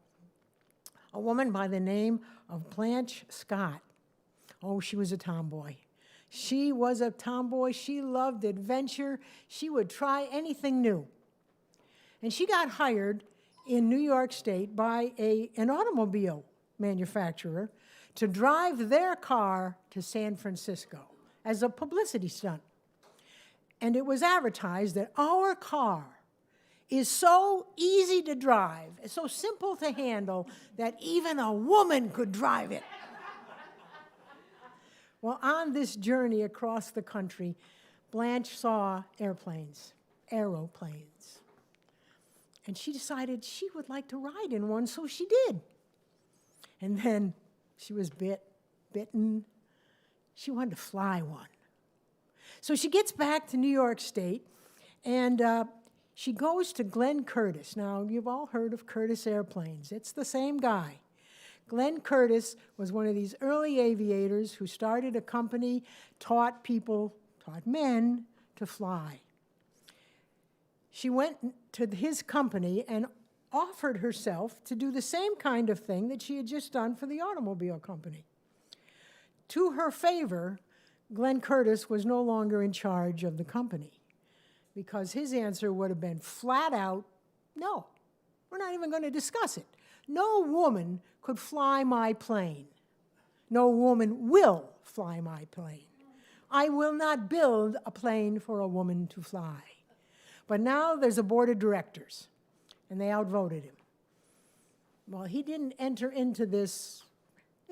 a woman by the name of Blanche Scott, oh, she was a tomboy. She was a tomboy. She loved adventure. She would try anything new. And she got hired in New York State by an automobile manufacturer to drive their car to San Francisco as a publicity stunt. And it was advertised that our car is so easy to drive, it's so simple to handle, that even a woman could drive it. Well, on this journey across the country, Blanche saw aeroplanes. And she decided she would like to ride in one, so she did. And then she was bitten. She wanted to fly one. So she gets back to New York State, and she goes to Glenn Curtiss. Now, you've all heard of Curtiss Airplanes. It's the same guy. Glenn Curtiss was one of these early aviators who started a company, taught men to fly. She went to his company and offered herself to do the same kind of thing that she had just done for the automobile company. To her favor, Glenn Curtiss was no longer in charge of the company, because his answer would have been flat out, no, we're not even going to discuss it. No woman could fly my plane. No woman will fly my plane. I will not build a plane for a woman to fly. But now there's a board of directors, and they outvoted him. Well, he didn't enter into this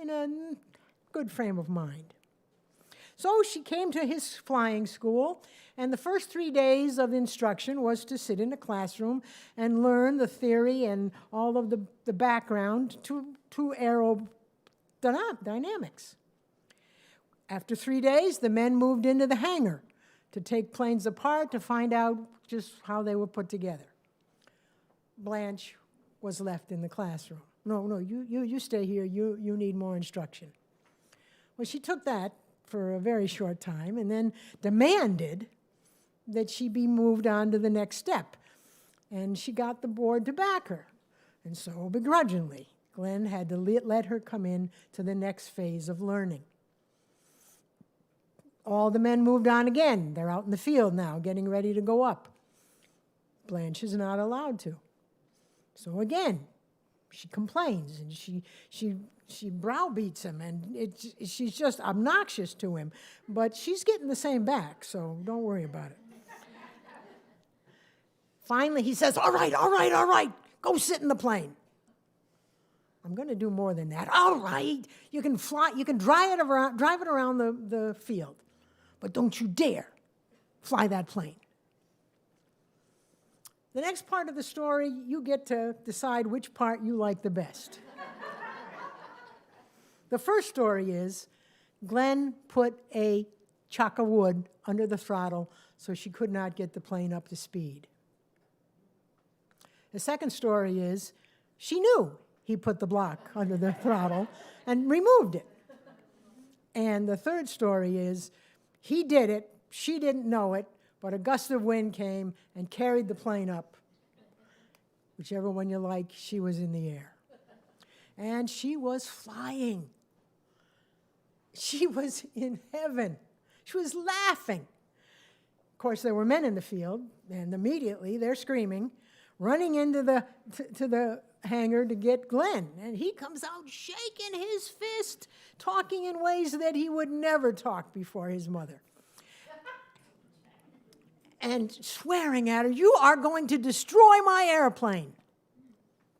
in a good frame of mind. So she came to his flying school, and the first 3 days of instruction was to sit in a classroom and learn the theory and all of the background to aerodynamics. After 3 days, the men moved into the hangar to take planes apart to find out just how they were put together. Blanche was left in the classroom. No, you stay here. You need more instruction. Well, she took that for a very short time and then demanded that she be moved on to the next step. And she got the board to back her. And so, begrudgingly, Glenn had to let her come in to the next phase of learning. All the men moved on again. They're out in the field now, getting ready to go up. Blanche is not allowed to. So again, she complains and she browbeats him, and she's just obnoxious to him. But she's getting the same back, so don't worry about it. Finally, he says, all right, go sit in the plane. I'm going to do more than that. All right, you can drive it around the field, but don't you dare fly that plane. The next part of the story, you get to decide which part you like the best. The first story is Glenn put a chock of wood under the throttle so she could not get the plane up to speed. The second story is she knew he put the block under the throttle and removed it. And the third story is he did it, she didn't know it, but a gust of wind came and carried the plane up. Whichever one you like, she was in the air. And she was flying. She was in heaven. She was laughing. Of course, there were men in the field, and immediately they're screaming, running into the hangar to get Glenn. And he comes out shaking his fist, talking in ways that he would never talk before his mother. And swearing at her, you are going to destroy my airplane.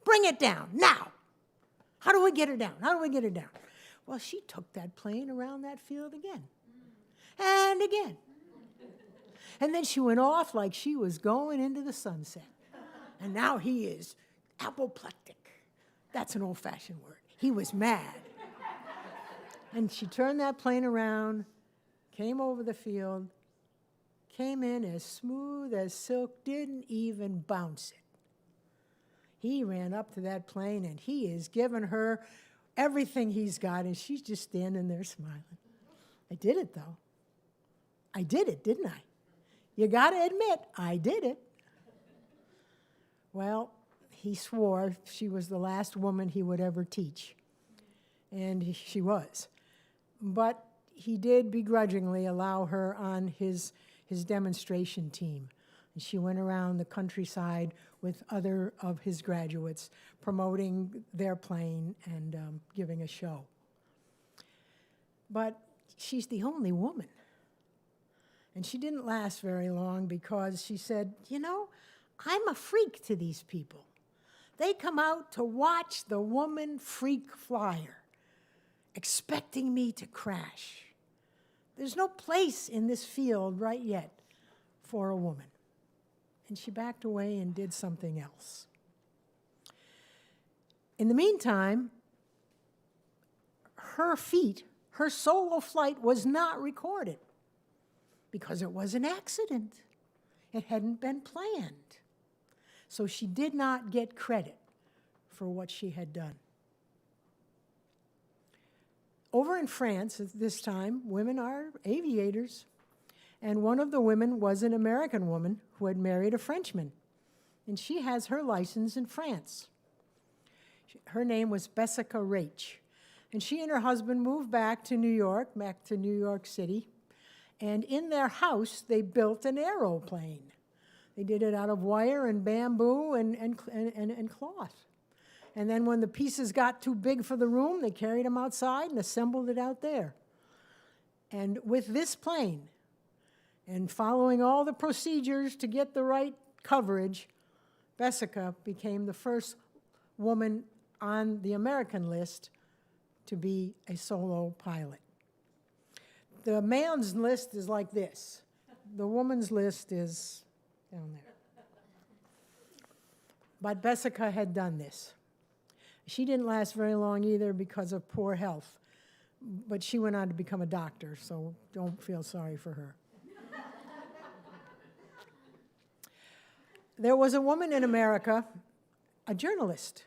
Bring it down, now. How do we get her down? How do we get her down? Well, she took that plane around that field again. And again. And then she went off like she was going into the sunset. And now he is apoplectic. That's an old-fashioned word. He was mad. And she turned that plane around, came over the field, came in as smooth as silk, didn't even bounce it. He ran up to that plane, and he is giving her everything he's got, and she's just standing there smiling. I did it, though. I did it, didn't I? You got to admit, I did it. Well, he swore she was the last woman he would ever teach, and she was. But he did begrudgingly allow her on his demonstration team. And she went around the countryside with other of his graduates, promoting their plane and giving a show. But she's the only woman. And she didn't last very long because she said, you know, I'm a freak to these people. They come out to watch the woman freak flyer, expecting me to crash. There's no place in this field right yet for a woman. And she backed away and did something else. In the meantime, her solo flight was not recorded because it was an accident. It hadn't been planned. So she did not get credit for what she had done. Over in France at this time, women are aviators. And one of the women was an American woman who had married a Frenchman. And she has her license in France. Her name was Bessica Rach. And she and her husband moved back to New York City. And in their house, they built an aeroplane. They did it out of wire and bamboo and cloth. And then when the pieces got too big for the room, they carried them outside and assembled it out there. And with this plane, and following all the procedures to get the right coverage, Bessica became the first woman on the American list to be a solo pilot. The man's list is like this. The woman's list is down there. But Bessica had done this. She didn't last very long either because of poor health, but she went on to become a doctor, so don't feel sorry for her. There was a woman in America, a journalist.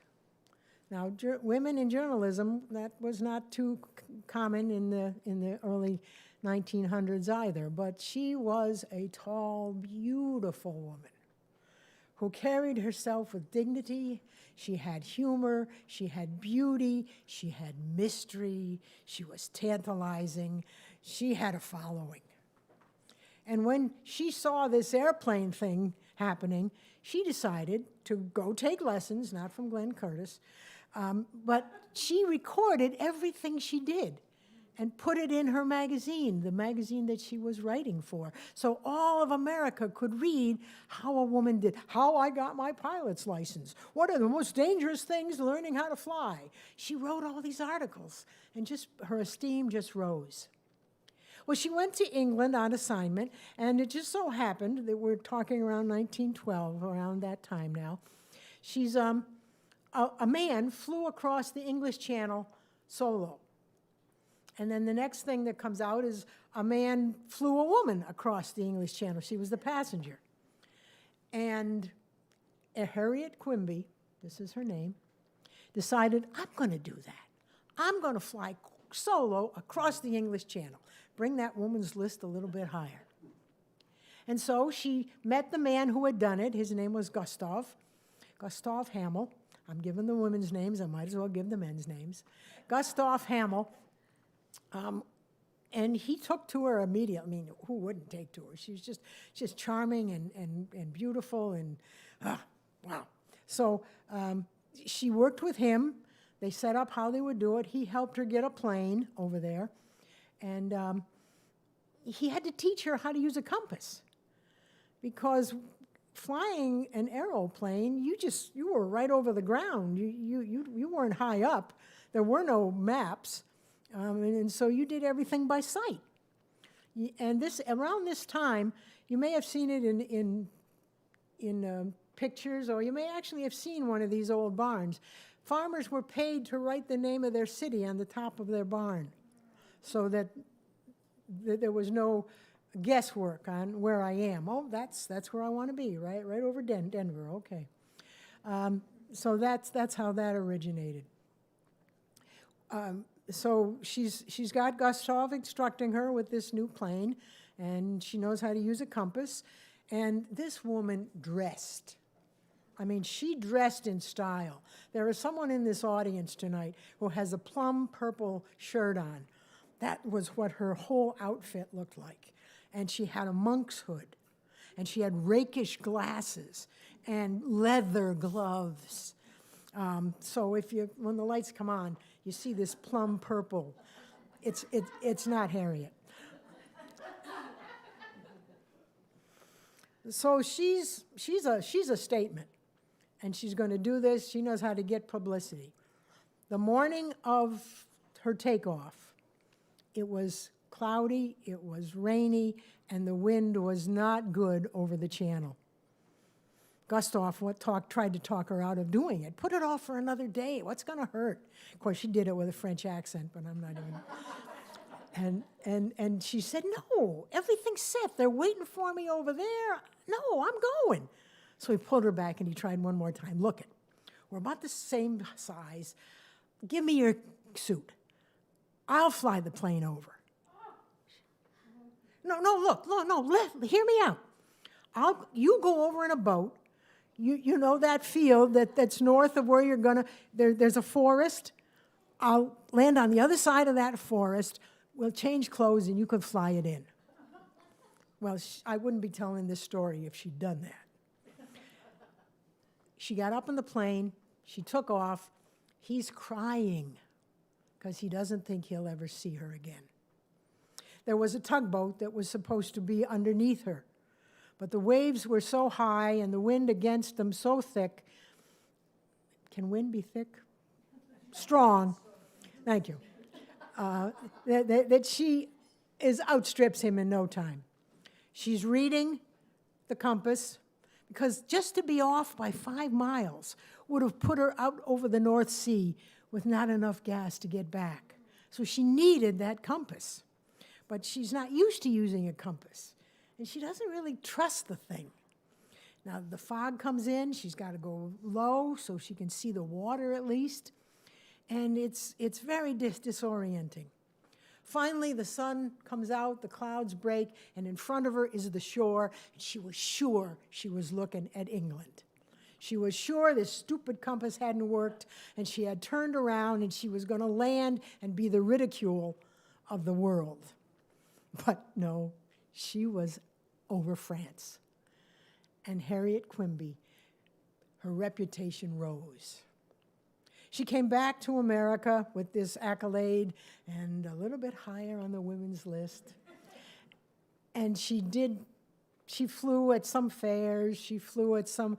Now, women in journalism, that was not too common in the early 1900s either, but she was a tall, beautiful woman who carried herself with dignity. She had humor, she had beauty, she had mystery, she was tantalizing, she had a following. And when she saw this airplane thing happening, she decided to go take lessons, not from Glenn Curtis, but she recorded everything she did and put it in her magazine, the magazine that she was writing for. So all of America could read how a woman did, how I got my pilot's license, what are the most dangerous things learning how to fly. She wrote all these articles, and just her esteem just rose. Well, she went to England on assignment, and it just so happened that we're talking around 1912, around that time now. She's, a man flew across the English Channel solo. And then the next thing that comes out is a man flew a woman across the English Channel. She was the passenger. And Harriet Quimby, this is her name, decided, I'm going to do that. I'm going to fly solo across the English Channel. Bring that woman's list a little bit higher. And so she met the man who had done it. His name was Gustav Hamel. I'm giving the women's names. I might as well give the men's names. Gustav Hamel. And he took to her immediately. I mean, who wouldn't take to her? She was just charming and beautiful and, wow. So she worked with him. They set up how they would do it. He helped her get a plane over there. And he had to teach her how to use a compass. Because flying an aeroplane, you were right over the ground. You weren't high up. There were no maps. And so you did everything by sight. And around this time, you may have seen it in pictures, or you may actually have seen one of these old barns. Farmers were paid to write the name of their city on the top of their barn, so that there was no guesswork on where I am. Oh, that's where I want to be, right over Denver. Okay. So that's how that originated. So she's got Gustav instructing her with this new plane, and she knows how to use a compass. And this woman dressed. I mean, she dressed in style. There is someone in this audience tonight who has a plum purple shirt on. That was what her whole outfit looked like. And she had a monk's hood, and she had rakish glasses and leather gloves. So when the lights come on, you see this plum purple. It's not Harriet. So she's a statement, and she's going to do this. She knows how to get publicity. The morning of her takeoff, it was cloudy, it was rainy, and the wind was not good over the channel. Gustav tried to talk her out of doing it. Put it off for another day. What's going to hurt? Of course, she did it with a French accent, but I'm not even. And she said, no, everything's set. They're waiting for me over there. No, I'm going. So he pulled her back, and he tried one more time. Look it, we're about the same size. Give me your suit. I'll fly the plane over. No, hear me out. You go over in a boat. You know that field that's north of where you're going to, there's a forest. I'll land on the other side of that forest. We'll change clothes, and you can fly it in. Well, I wouldn't be telling this story if she'd done that. She got up in the plane. She took off. He's crying because he doesn't think he'll ever see her again. There was a tugboat that was supposed to be underneath her, but the waves were so high and the wind against them so thick. Can wind be thick? Strong. Thank you. that she outstrips him in no time. She's reading the compass, because just to be off by 5 miles would have put her out over the North Sea with not enough gas to get back. So she needed that compass. But she's not used to using a compass, and she doesn't really trust the thing. Now, the fog comes in. She's got to go low so she can see the water at least, and it's very disorienting. Finally, the sun comes out, the clouds break, and in front of her is the shore, and she was sure she was looking at England. She was sure this stupid compass hadn't worked, and she had turned around, and she was going to land and be the ridicule of the world. But no, she was over France. And Harriet Quimby, her reputation rose. She came back to America with this accolade and a little bit higher on the women's list. And she flew at some fairs, she flew at some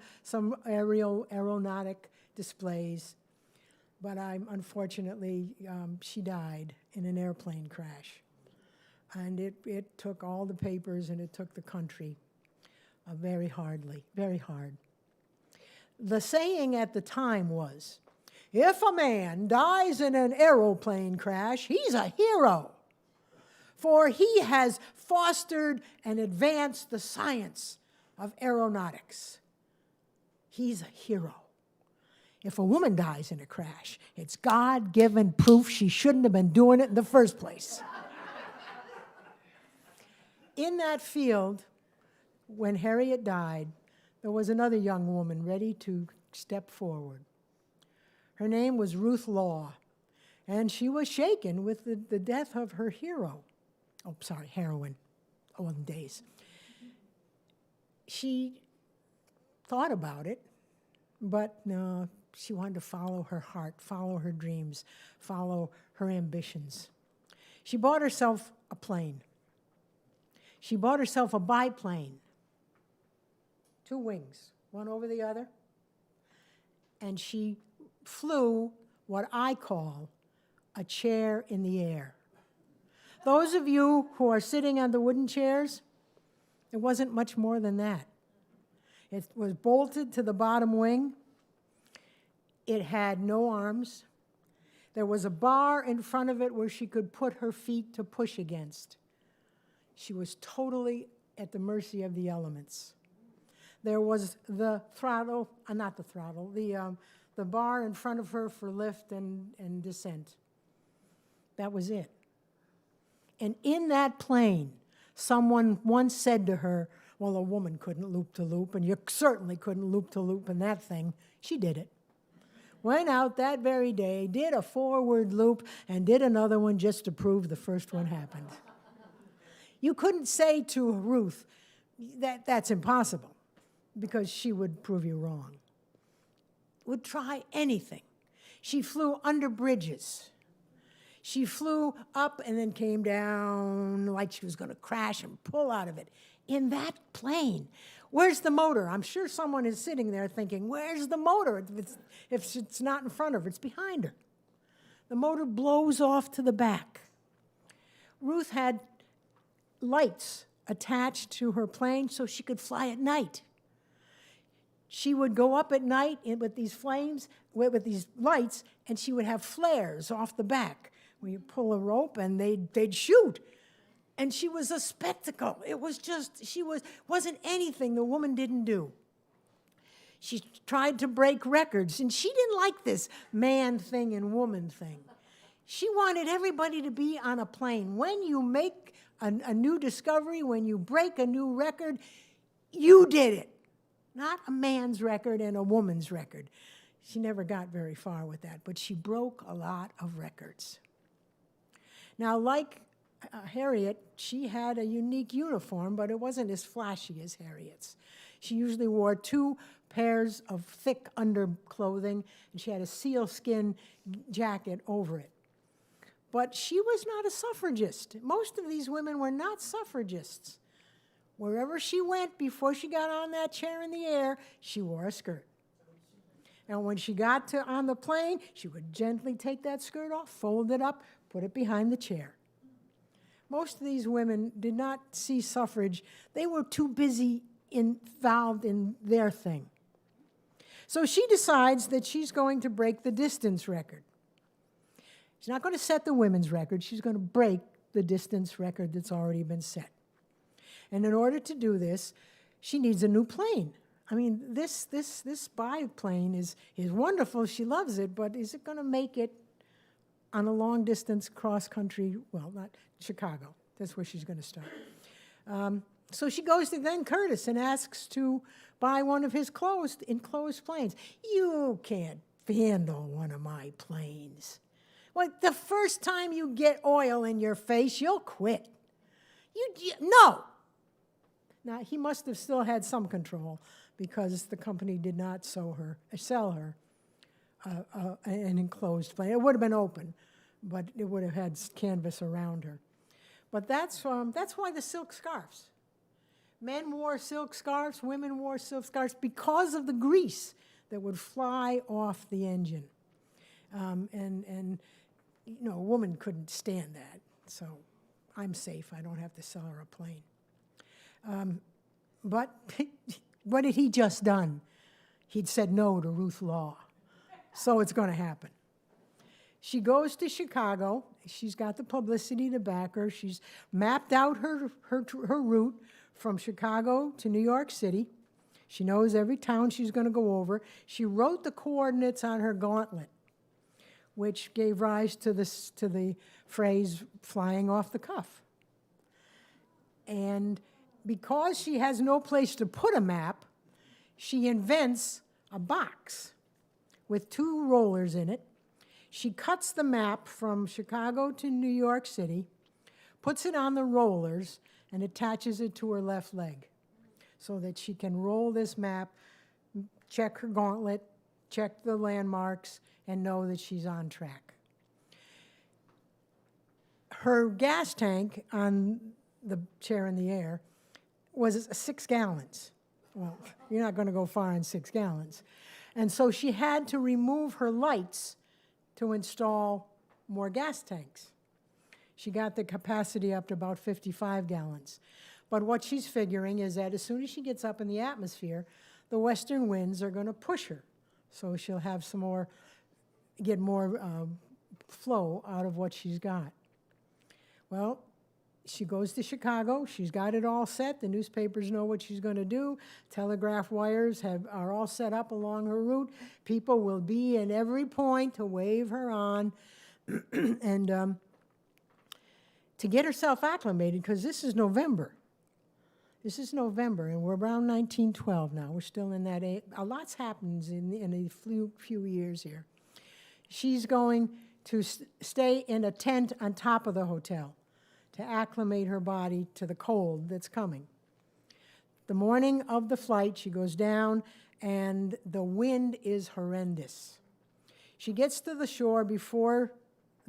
aeronautic displays. But unfortunately, she died in an airplane crash. And it took all the papers and it took the country very hard. The saying at the time was, if a man dies in an aeroplane crash, he's a hero, for he has fostered and advanced the science of aeronautics. He's a hero. If a woman dies in a crash, it's God-given proof she shouldn't have been doing it in the first place. In that field, when Harriet died, there was another young woman ready to step forward. Her name was Ruth Law, and she was shaken with the death of her heroine, olden days. She thought about it, but no, she wanted to follow her heart, follow her dreams, follow her ambitions. She bought herself a plane. She bought herself a biplane, 2 wings, one over the other, and she flew what I call a chair in the air. Those of you who are sitting on the wooden chairs, it wasn't much more than that. It was bolted to the bottom wing. It had no arms. There was a bar in front of it where she could put her feet to push against. She was totally at the mercy of the elements. There was the throttle, the bar in front of her for lift and descent. That was it. And in that plane, someone once said to her, well, a woman couldn't loop to loop, and you certainly couldn't loop to loop in that thing. She did it. Went out that very day, did a forward loop, and did another one just to prove the first one happened. You couldn't say to Ruth that that's impossible, because she would prove you wrong. Would try anything. She flew under bridges. She flew up and then came down like she was going to crash and pull out of it. In that plane, where's the motor? I'm sure someone is sitting there thinking, where's the motor? If it's not in front of her, it's behind her. The motor blows off to the back. Ruth had lights attached to her plane so she could fly at night. She would go up at night with these flames, with these lights, and she would have flares off the back where you pull a rope and they'd shoot. And she was a spectacle. It was just, wasn't anything the woman didn't do. She tried to break records, and she didn't like this man thing and woman thing. She wanted everybody to be on a plane. When you make a new discovery, when you break a new record, you did it. Not a man's record and a woman's record. She never got very far with that, but she broke a lot of records. Now, like Harriet, she had a unique uniform, but it wasn't as flashy as Harriet's. She usually wore 2 pairs of thick underclothing, and she had a sealskin jacket over it. But she was not a suffragist. Most of these women were not suffragists. Wherever she went before she got on that chair in the air, she wore a skirt. And when she got on the plane, she would gently take that skirt off, fold it up, put it behind the chair. Most of these women did not see suffrage. They were too busy involved in their thing. So she decides that she's going to break the distance record. She's not going to set the women's record. She's going to break the distance record that's already been set. And in order to do this, she needs a new plane. I mean, this biplane is wonderful. She loves it, but is it going to make it on a long-distance cross-country? Well, not Chicago. That's where she's going to start. So she goes to Glenn Curtis and asks to buy one of his enclosed planes. You can't handle one of my planes. Well, the first time you get oil in your face, you'll quit. No. Now, he must have still had some control because the company did not sell her an enclosed plane. It would have been open, but it would have had canvas around her. But that's why the silk scarves. Men wore silk scarves, women wore silk scarves because of the grease that would fly off the engine. And you know, a woman couldn't stand that. So I'm safe. I don't have to sell her a plane. But what had he just done? He'd said no to Ruth Law. So it's going to happen. She goes to Chicago. She's got the publicity to back her. She's mapped out her route from Chicago to New York City. She knows every town she's going to go over. She wrote the coordinates on her gauntlet, which gave rise to the phrase flying off the cuff. And because she has no place to put a map, she invents a box with 2 rollers in it. She cuts the map from Chicago to New York City, puts it on the rollers, and attaches it to her left leg so that she can roll this map, check her gauntlet, check the landmarks, and know that she's on track. Her gas tank on the chair in the air was 6 gallons. Well, you're not going to go far in 6 gallons. And so she had to remove her lights to install more gas tanks. She got the capacity up to about 55 gallons. But what she's figuring is that as soon as she gets up in the atmosphere, the western winds are going to push her. So she'll have get more flow out of what she's got. Well, she goes to Chicago. She's got it all set. The newspapers know what she's going to do. Telegraph wires are all set up along her route. People will be at every point to wave her on. And to get herself acclimated, because this is November. This is November, and we're around 1912 now. We're still in that age. A lot's happens in a few years here. She's going to stay in a tent on top of the hotel to acclimate her body to the cold that's coming. The morning of the flight, she goes down, and the wind is horrendous. She gets to the shore before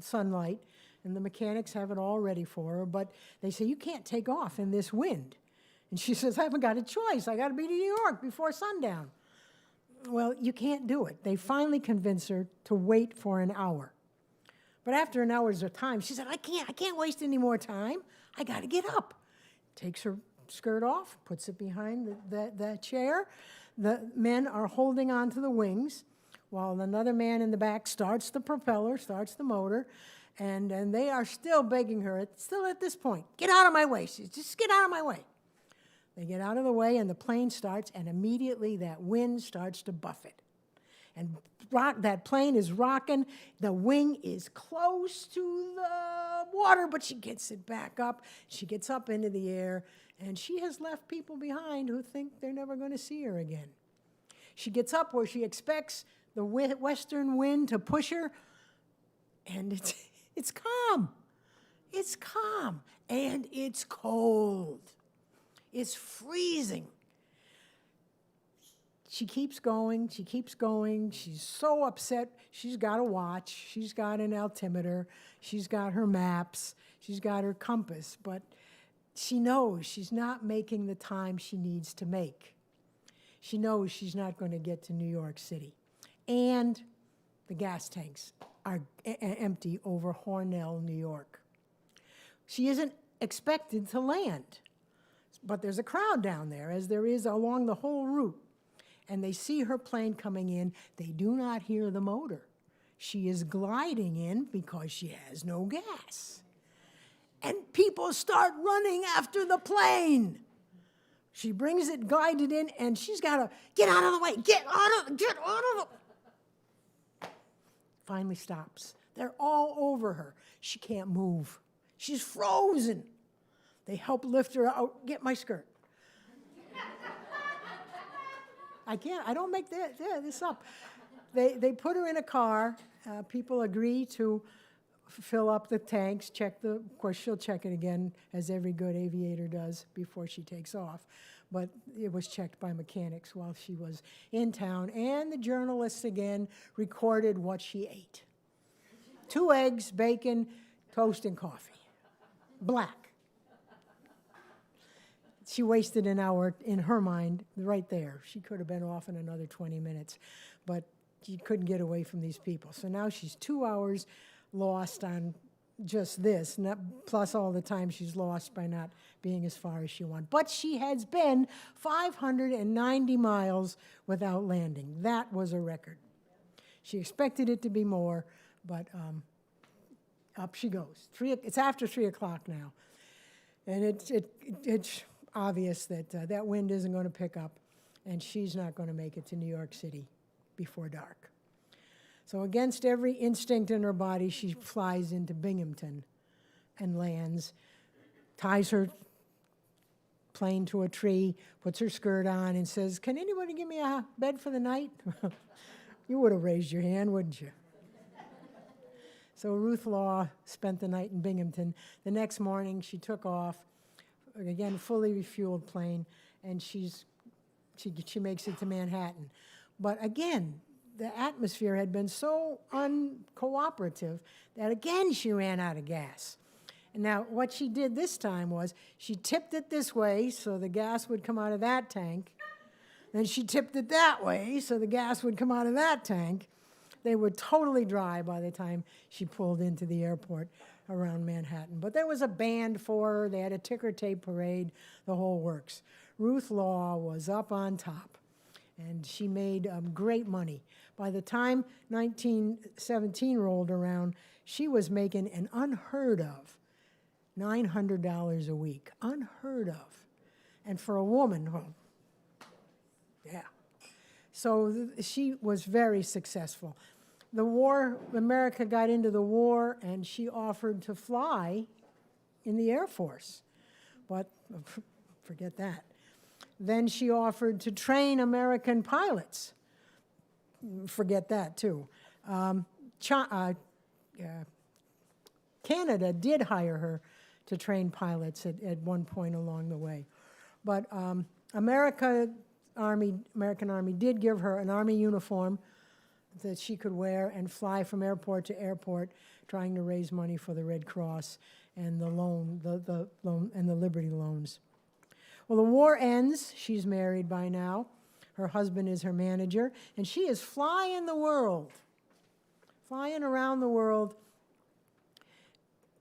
sunlight, and the mechanics have it all ready for her, but they say, you can't take off in this wind. And she says, I haven't got a choice. I got to be to New York before sundown. Well, you can't do it. They finally convince her to wait for an hour. But after an hour's of time, she said, I can't waste any more time. I got to get up. Takes her skirt off, puts it behind the chair. The men are holding onto the wings, while another man in the back starts the propeller, starts the motor, and they are still begging her, still at this point, get out of my way. She says, just get out of my way. They get out of the way, and the plane starts, and immediately that wind starts to buffet. And that plane is rocking. The wing is close to the water, but she gets it back up. She gets up into the air, and she has left people behind who think they're never going to see her again. She gets up where she expects the western wind to push her, and it's calm. It's calm, and it's cold. It's freezing. She keeps going, she keeps going. She's so upset. She's got a watch. She's got an altimeter. She's got her maps. She's got her compass. But she knows she's not making the time she needs to make. She knows she's not going to get to New York City. and the gas tanks are empty over Hornell, New York. She isn't expected to land, but there's a crowd down there, as there is along the whole route. And they see her plane coming in. They do not hear the motor. She is gliding in because she has no gas. And people start running after the plane. She brings it guided in, and she's got to get out of the way, get out of the... Finally stops. They're all over her. She can't move. She's frozen. They help lift her out. Get my skirt. I don't make this up. They put her in a car. People agree to fill up the tanks, of course she'll check it again, as every good aviator does before she takes off. But it was checked by mechanics while she was in town. And the journalists again recorded what she ate. 2 eggs, bacon, toast, and coffee. Black. She wasted an hour in her mind right there. She could have been off in another 20 minutes, but she couldn't get away from these people. So now she's 2 hours lost on just this, plus all the time she's lost by not being as far as she wanted. But she has been 590 miles without landing. That was a record. She expected it to be more, but up she goes. It's after 3 o'clock now, and it's obvious that that wind isn't going to pick up, and she's not going to make it to New York City before dark. So against every instinct in her body, she flies into Binghamton and lands, ties her plane to a tree, puts her skirt on, and says, "Can anybody give me a bed for the night?" You would have raised your hand, wouldn't you? So Ruth Law spent the night in Binghamton. The next morning, she took off, again, fully refueled plane, and she makes it to Manhattan. But again, the atmosphere had been so uncooperative that again she ran out of gas. And now what she did this time was she tipped it this way so the gas would come out of that tank. Then she tipped it that way so the gas would come out of that tank. They were totally dry by the time she pulled into the airport around Manhattan. But there was a band for her. They had a ticker tape parade, the whole works. Ruth Law was up on top, and she made great money. By the time 1917 rolled around, she was making an unheard of $900 a week. Unheard of. And for a woman, well, yeah. So she was very successful. The war, America got into the war, and she offered to fly in the Air Force. But forget that. Then she offered to train American pilots. Forget that, too. Canada did hire her to train pilots at one point along the way. But American Army did give her an Army uniform that she could wear and fly from airport to airport, trying to raise money for the Red Cross and the loan and the Liberty loans. Well, the war ends. She's married by now. Her husband is her manager, and she is flying around the world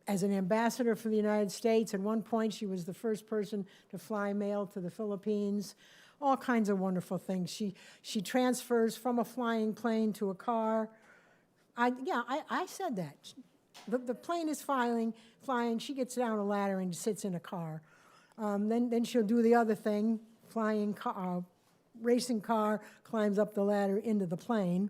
as an ambassador for the United States. At one point, she was the first person to fly mail to the Philippines. All kinds of wonderful things. She transfers from a flying plane to a car. I said that. The plane is flying. She gets down a ladder and sits in a car. Then she'll do the other thing, racing car, climbs up the ladder into the plane.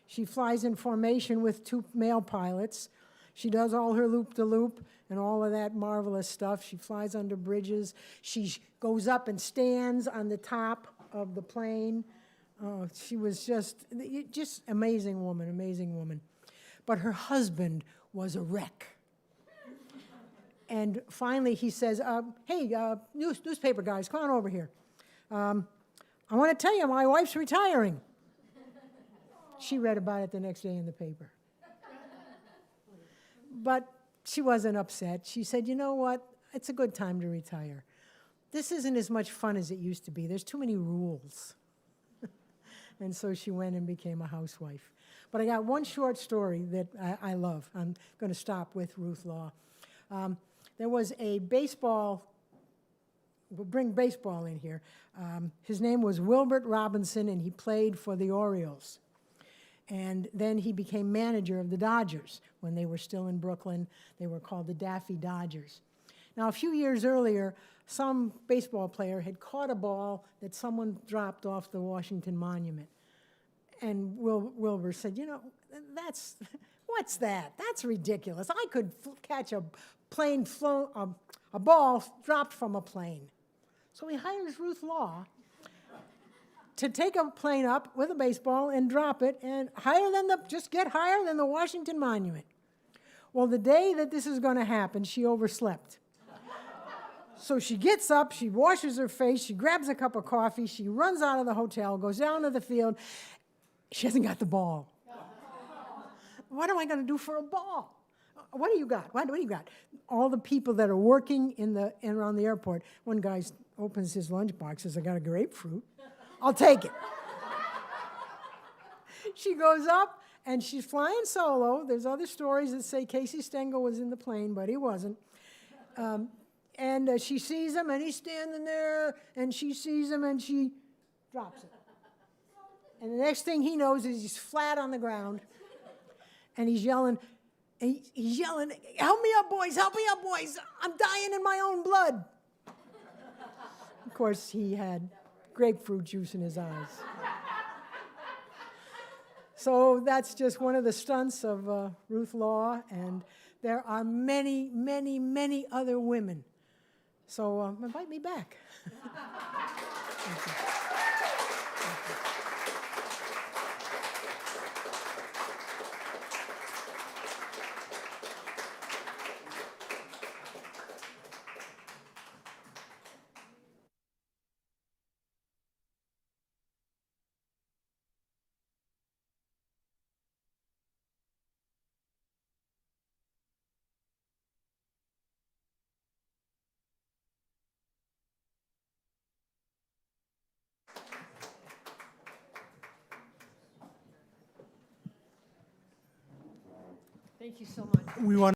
She flies in formation with 2 male pilots. She does all her loop-de-loop and all of that marvelous stuff. She flies under bridges. She goes up and stands on the top of the plane. She was just amazing woman. But her husband was a wreck. And finally he says, "Hey, newspaper guys, come on over here. I want to tell you, my wife's retiring." She read about it the next day in the paper. But she wasn't upset. She said, "You know what? It's a good time to retire. This isn't as much fun as it used to be. There's too many rules." And so she went and became a housewife. But I got one short story that I love. I'm going to stop with Ruth Law. There was a baseball, we'll bring baseball in here. His name was Wilbert Robinson, and he played for the Orioles. And then he became manager of the Dodgers. When they were still in Brooklyn, they were called the Daffy Dodgers. Now, a few years earlier, some baseball player had caught a ball that someone dropped off the Washington Monument. And Wilbur said, you know, what's that? That's ridiculous. I could catch a ball dropped from a plane. So he hires Ruth Law to take a plane up with a baseball and drop it and get higher than the Washington Monument. Well, the day that this is going to happen, she overslept. So she gets up, she washes her face, she grabs a cup of coffee, she runs out of the hotel, goes down to the field. She hasn't got the ball. What am I going to do for a ball? What do you got? What do you got? All the people that are working around the airport, one guy opens his lunchbox, says, I got a grapefruit. I'll take it. She goes up, and she's flying solo. There's other stories that say Casey Stengel was in the plane, but he wasn't. And she sees him, and he's standing there, and she sees him, and she drops it. And the next thing he knows is he's flat on the ground, and he's yelling, help me up, boys, I'm dying in my own blood. Of course, he had grapefruit juice in his eyes. So that's just one of the stunts of Ruth Law, and there are many, many, many other women. So invite me back. Thank you. Thank you so much. We want